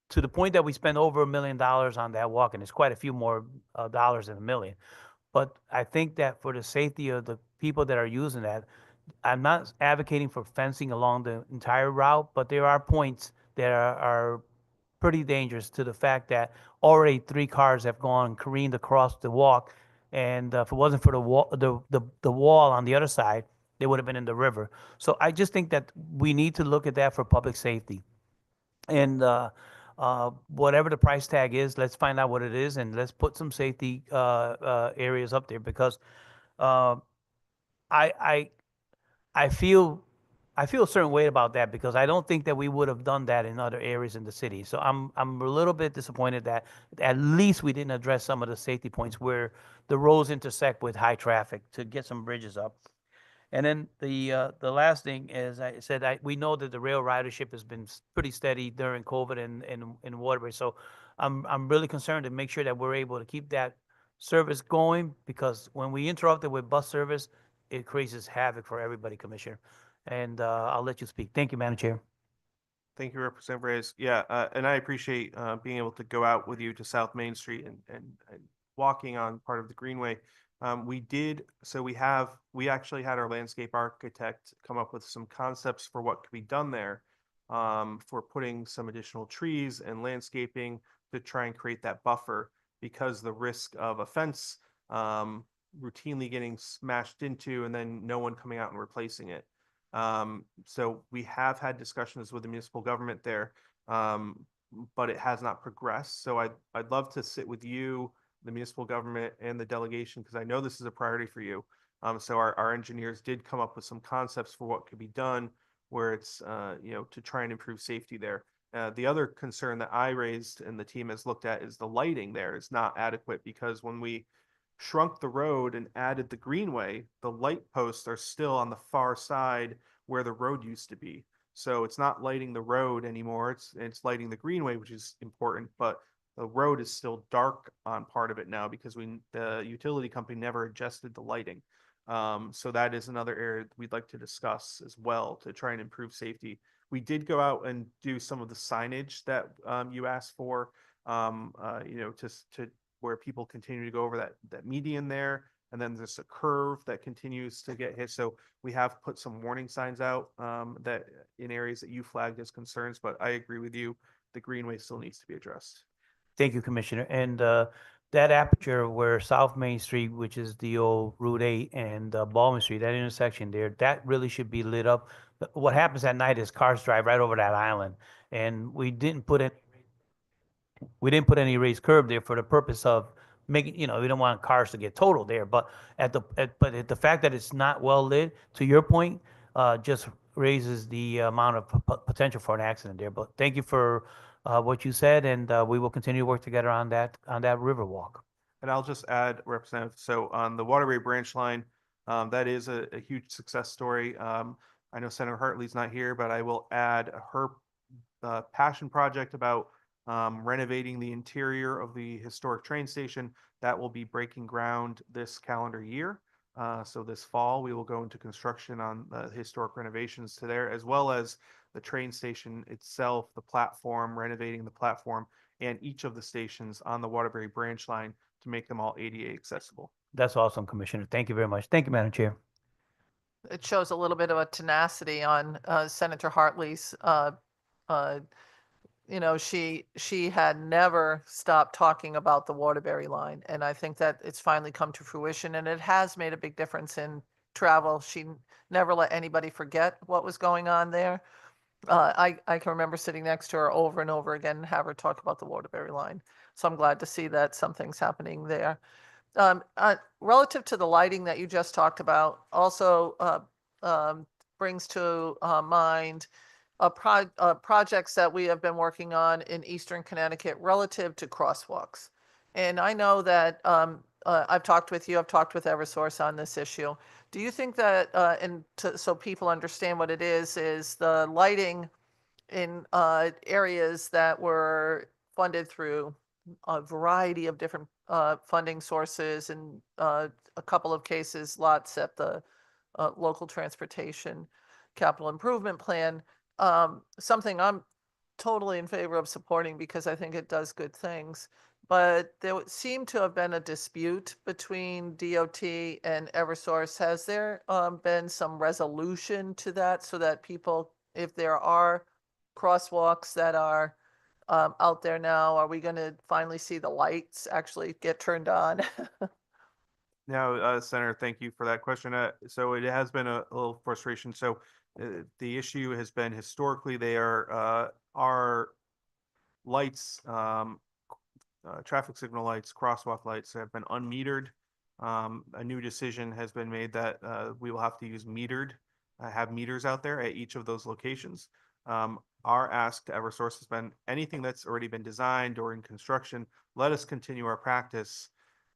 to the point that we spend over $1 million on that walk, and it's quite a few more dollars than $1 million. But I think that for the safety of the people that are using that, I'm not advocating for fencing along the entire route, but there are points that are pretty dangerous to the fact that already 3 cars have gone careened across the walk. And if it wasn't for the wall on the other side, they would have been in the river. So I just think that we need to look at that for public safety. And whatever the price tag is, let's find out what it is and let's put some safety areas up there, because I feel a certain way about that, because I don't think that we would have done that in other areas in the city. So I'm a little bit disappointed that at least we didn't address some of the safety points where the roads intersect with high traffic to get some bridges up. And then the last thing is, I said, we know that the rail ridership has been pretty steady during COVID in Waterbury. So I'm really concerned to make sure that we're able to keep that service going, because when we interrupt it with bus service, it creates havoc for everybody, Commissioner. And I'll let you speak. Thank you, Madam Chair. Thank you, Representative Reyes. Yeah, and I appreciate being able to go out with you to South Main Street and walking on part of the Greenway. We actually had our landscape architect come up with some concepts for what could be done there, for putting some additional trees and landscaping to try and create that buffer, because the risk of a fence routinely getting smashed into and then no one coming out and replacing it. So we have had discussions with the municipal government there, but it has not progressed. So I'd love to sit with you, the municipal government, and the delegation, because I know this is a priority for you. So our engineers did come up with some concepts for what could be done, where it's to try and improve safety there. The other concern that I raised and the team has looked at is the lighting there is not adequate, because when we shrunk the road and added the greenway, the light posts are still on the far side where the road used to be. So it's not lighting the road anymore. It's lighting the greenway, which is important, but the road is still dark on part of it now because the utility company never adjusted the lighting. So that is another area that we'd like to discuss as well to try and improve safety. We did go out and do some of the signage that you asked for, to where people continue to go over that median there. And then there's a curve that continues to get hit. So we have put some warning signs out that in areas that you flagged as concerns, but I agree with you. The greenway still needs to be addressed. Thank you, Commissioner. And that aperture where South Main Street, which is the old Route 8, and Baldwin Street, that intersection there, that really should be lit up. What happens at night is cars drive right over that island, and we didn't put any raised curb there for the purpose of making, we don't want cars to get totaled there. But the fact that it's not well lit, to your point, just raises the amount of potential for an accident there. But thank you for what you said, and we will continue to work together on that river walk. And I'll just add, Representative, so on the Waterbury branch line, that is a huge success story. I know Senator Hartley's not here, but I will add her passion project about renovating the interior of the historic train station. That will be breaking ground this calendar year. So this fall, we will go into construction on the historic renovations to there, as well as the train station itself, the platform, renovating the platform, and each of the stations on the Waterbury branch line to make them all ADA accessible. That's awesome, Commissioner. Thank you very much. Thank you, Madam Chair. It shows a little bit of a tenacity on Senator Hartley's. She had never stopped talking about the Waterbury line, and I think that it's finally come to fruition, and it has made a big difference in travel. She never let anybody forget what was going on there. I can remember sitting next to her over and over again and have her talk about the Waterbury line. So I'm glad to see that something's happening there. Relative to the lighting that you just talked about, also brings to mind projects that we have been working on in Eastern Connecticut relative to crosswalks. And I know that I've talked with you, I've talked with Eversource on this issue. Do you think that, so people understand what it is the lighting in areas that were funded through a variety of different funding sources, and a couple of cases, lots at the local transportation capital improvement plan, something I'm totally in favor of supporting because I think it does good things. But there seemed to have been a dispute between DOT and Eversource. Has there been some resolution to that so that people, if there are crosswalks that are out there now, are we going to finally see the lights actually get turned on? Now, Senator, thank you for that question. So it has been a little frustration. So the issue has been historically they are our lights, traffic signal lights, crosswalk lights have been unmetered. A new decision has been made that we will have to use have meters out there at each of those locations. Our ask to Eversource has been anything that's already been designed or in construction, let us continue our practice.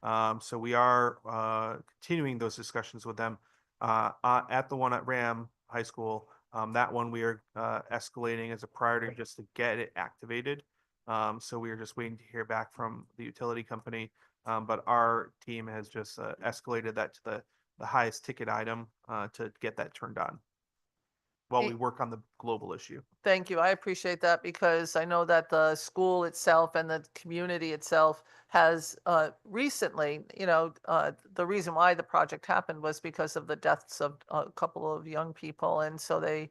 So we are continuing those discussions with them at the one at Ram High School. That one we are escalating as a priority just to get it activated. So we are just waiting to hear back from the utility company. But our team has just escalated that to the highest ticket item to get that turned on. while It- we work on the global issue. Thank you. I appreciate that because I know that the school itself and the community itself has recently, the reason why the project happened was because of the deaths of a couple of young people. And so they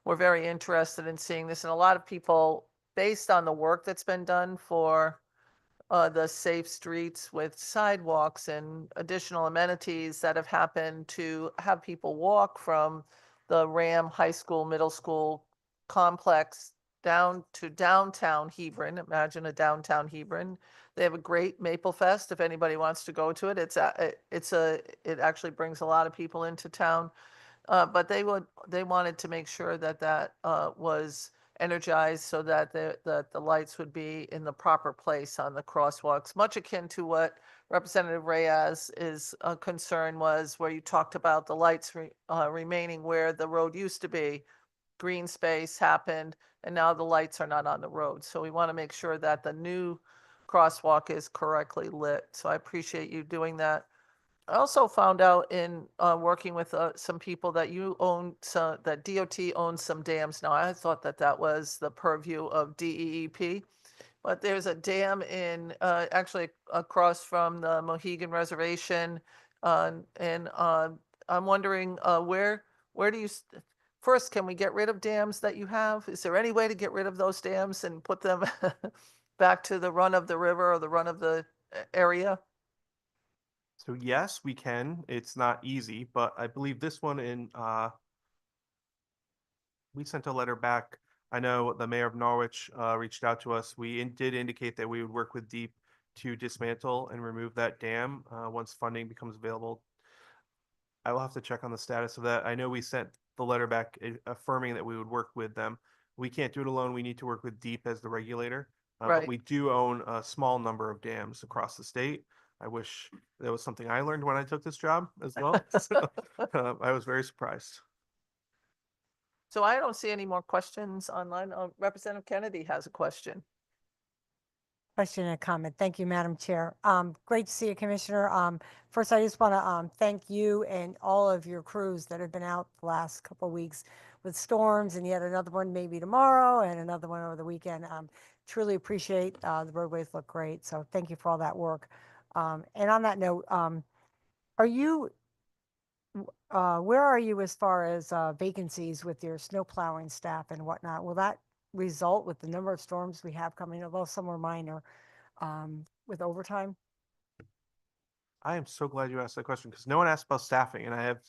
were very interested in seeing this. And a lot of people, based on the work that's been done for the safe streets with sidewalks and additional amenities that have happened to have people walk from the Ram High School, Middle School complex down to downtown Hebron. Imagine a downtown Hebron. They have a great Maple Fest. If anybody wants to go to it, it actually brings a lot of people into town. But they wanted to make sure that was energized so that the lights would be in the proper place on the crosswalks, much akin to what Representative Reyes is concern was, where you talked about the lights remaining where the road used to be. Green space happened, and now the lights are not on the road. So we want to make sure that the new crosswalk is correctly lit. So I appreciate you doing that. I also found out in working with some people that that DOT owns some dams now. I thought that was the purview of DEEP, but there's a dam in actually across from the Mohegan Reservation, and I'm wondering where do you first, can we get rid of dams that you have? Is there any way to get rid of those dams and put them back to the run of the river or the run of the area? So yes, we can. It's not easy, but I believe this one we sent a letter back. I know the mayor of Norwich reached out to us. We did indicate that we would work with DEEP to dismantle and remove that dam once funding becomes available. I will have to check on the status of that. I know we sent the letter back affirming that we would work with them. We can't do it alone. We need to work with DEEP as the regulator. But Right. we do own a small number of dams across the state. I wish that was something I learned when I took this job as well. So, I was very surprised. So I don't see any more questions online. Representative Kennedy has a question. Question and comment. Thank you, Madam Chair. Great to see you, Commissioner. First, I just want to thank you and all of your crews that have been out the last couple of weeks with storms, and yet another one maybe tomorrow and another one over the weekend. Truly appreciate the roadways look great. So thank you for all that work. And on that note, are you where are you as far as vacancies with your snow plowing staff and whatnot? Will that result with the number of storms we have coming, although some were minor, with overtime? I am so glad you asked that question because no one asked about staffing, and I have.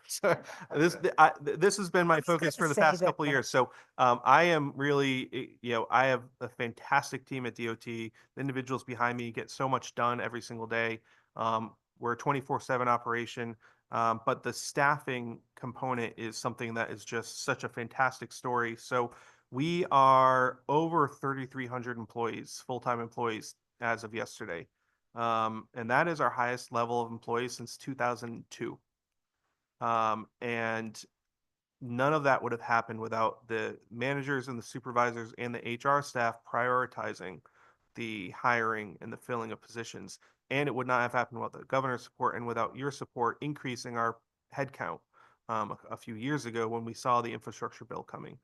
So this has been my focus for the past couple of years. So I am really, I have a fantastic team at DOT. The individuals behind me get so much done every single day. We're a 24/7 operation, but the staffing component is something that is just such a fantastic story. So we are over 3,300 employees, full-time employees as of yesterday. And that is our highest level of employees since 2002. And none of that would have happened without the managers and the supervisors and the HR staff prioritizing the hiring and the filling of positions. And it would not have happened without the governor's support and without your support increasing our headcount a few years ago when we saw the infrastructure bill coming.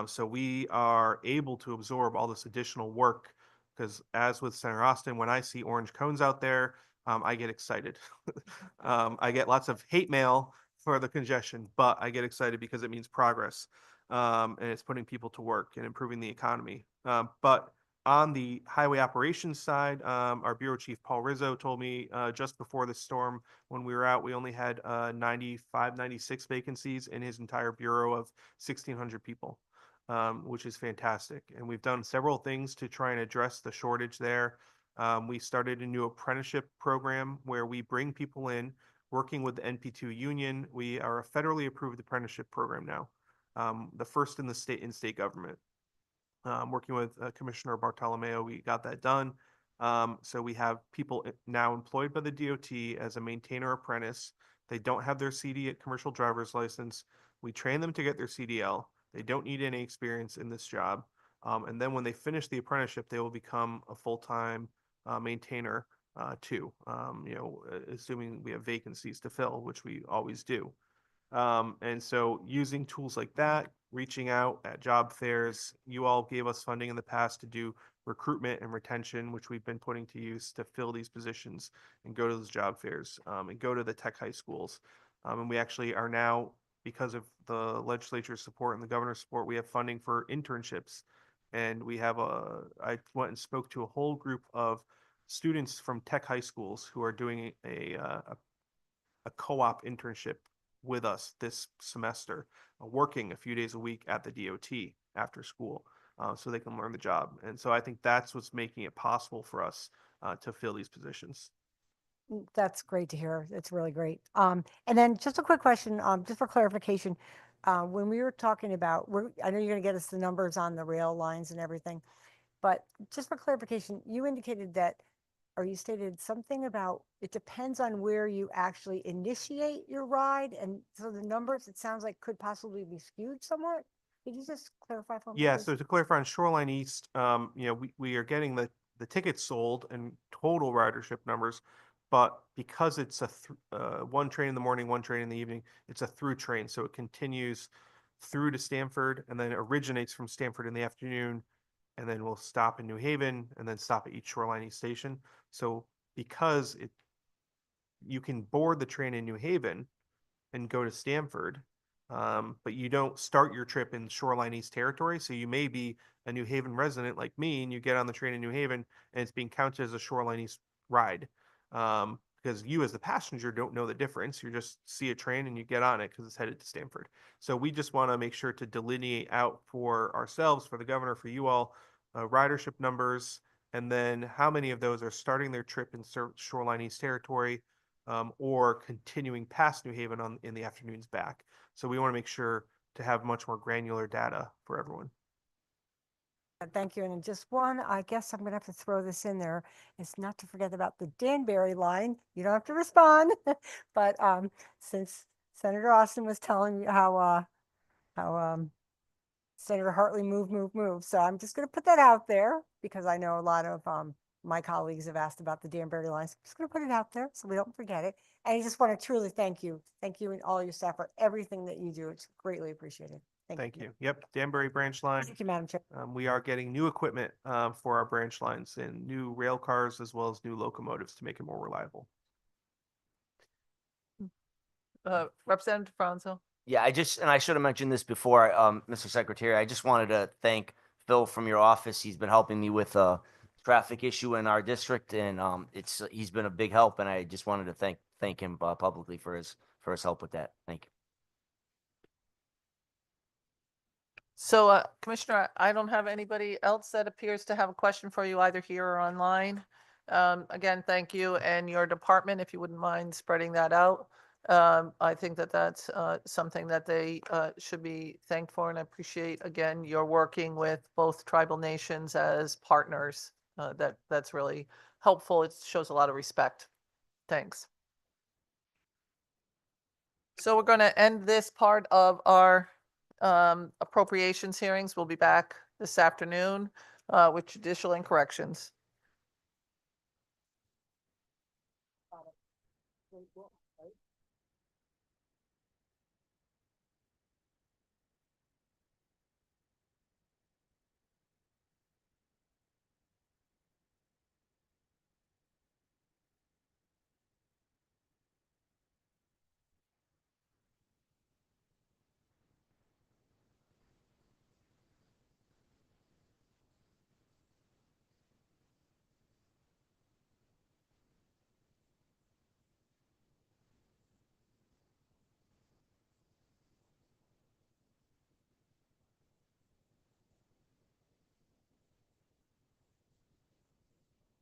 So we are able to absorb all this additional work because, as with Senator Austin, when I see orange cones out there, I get excited. I get lots of hate mail for the congestion, but I get excited because it means progress, and it's putting people to work and improving the economy. But on the highway operations side, our bureau chief, Paul Rizzo, told me just before the storm, when we were out, we only had 95, 96 vacancies in his entire bureau of 1,600 people, which is fantastic. And we've done several things to try and address the shortage there. We started a new apprenticeship program where we bring people in working with the NP2 union. We are a federally approved apprenticeship program now, the first in the state government. Working with Commissioner Bartolomeo, we got that done. So we have people now employed by the DOT as a maintainer apprentice. They don't have their CD at commercial driver's license. We train them to get their CDL. They don't need any experience in this job. And then when they finish the apprenticeship, they will become a full-time maintainer too, assuming we have vacancies to fill, which we always do. And so using tools like that, reaching out at job fairs, you all gave us funding in the past to do recruitment and retention, which we've been putting to use to fill these positions and go to those job fairs, and go to the tech high schools. And we actually are now, because of the legislature's support and the governor's support, we have funding for internships. And I went and spoke to a whole group of students from tech high schools who are doing a co-op internship with us this semester, working a few days a week at the DOT after school, so they can learn the job. And so I think that's what's making it possible for us to fill these positions. That's great to hear. It's really great. And then just a quick question, just for clarification. When we were talking about, I know you're going to get us the numbers on the rail lines and everything, but just for clarification, you indicated that, or you stated something about it depends on where you actually initiate your ride. And so the numbers, it sounds like, could possibly be skewed somewhat. Could you just clarify for me? Yeah, please? so to clarify on Shoreline East, we are getting the tickets sold and total ridership numbers, but because it's one train in the morning, one train in the evening, it's a through train, so it continues through to Stamford and then originates from Stamford in the afternoon, and then we'll stop in New Haven and then stop at each Shoreline East station. So because you can board the train in New Haven and go to Stamford, but you don't start your trip in Shoreline East territory. So you may be a New Haven resident like me, and you get on the train in New Haven, and it's being counted as a Shoreline East ride. Because you as the passenger don't know the difference. You just see a train and you get on it because it's headed to Stamford. So we just want to make sure to delineate out for ourselves, for the governor, for you all, ridership numbers, and then how many of those are starting their trip in Shoreline East territory, or continuing past New Haven in the afternoons back. So we want to make sure to have much more granular data for everyone. Thank you. And just one, I guess I'm going to have to throw this in there, is not to forget about the Danbury line. You don't have to respond, but since Senator Austin was telling me how Senator Hartley move. So I'm just going to put that out there because I know a lot of my colleagues have asked about the Danbury lines. I'm just going to put it out there so we don't forget it. And I just want to truly thank you and all your staff for everything that you do. It's greatly appreciated. Thank you. Yep, Danbury branch line. Thank you, Madam Chair. We are getting new equipment for our branch lines and new rail cars as well as new locomotives to make it more reliable. Representative Franzo. Yeah, and I should have mentioned this before, Mr. Secretary, I just wanted to thank Phil from your office. He's been helping me with a traffic issue in our district, and he's been a big help, and I just wanted to thank him publicly for his help with that. Thank you. So, Commissioner, I don't have anybody else that appears to have a question for you either here or online. Again, thank you and your department, if you wouldn't mind spreading that out. I think that's something that they should be thanked for, and I appreciate, again, your working with both tribal nations as partners. That's really helpful. It shows a lot of respect. Thanks. So we're going to end this part of our appropriations hearings. We'll be back this afternoon with judicial and corrections.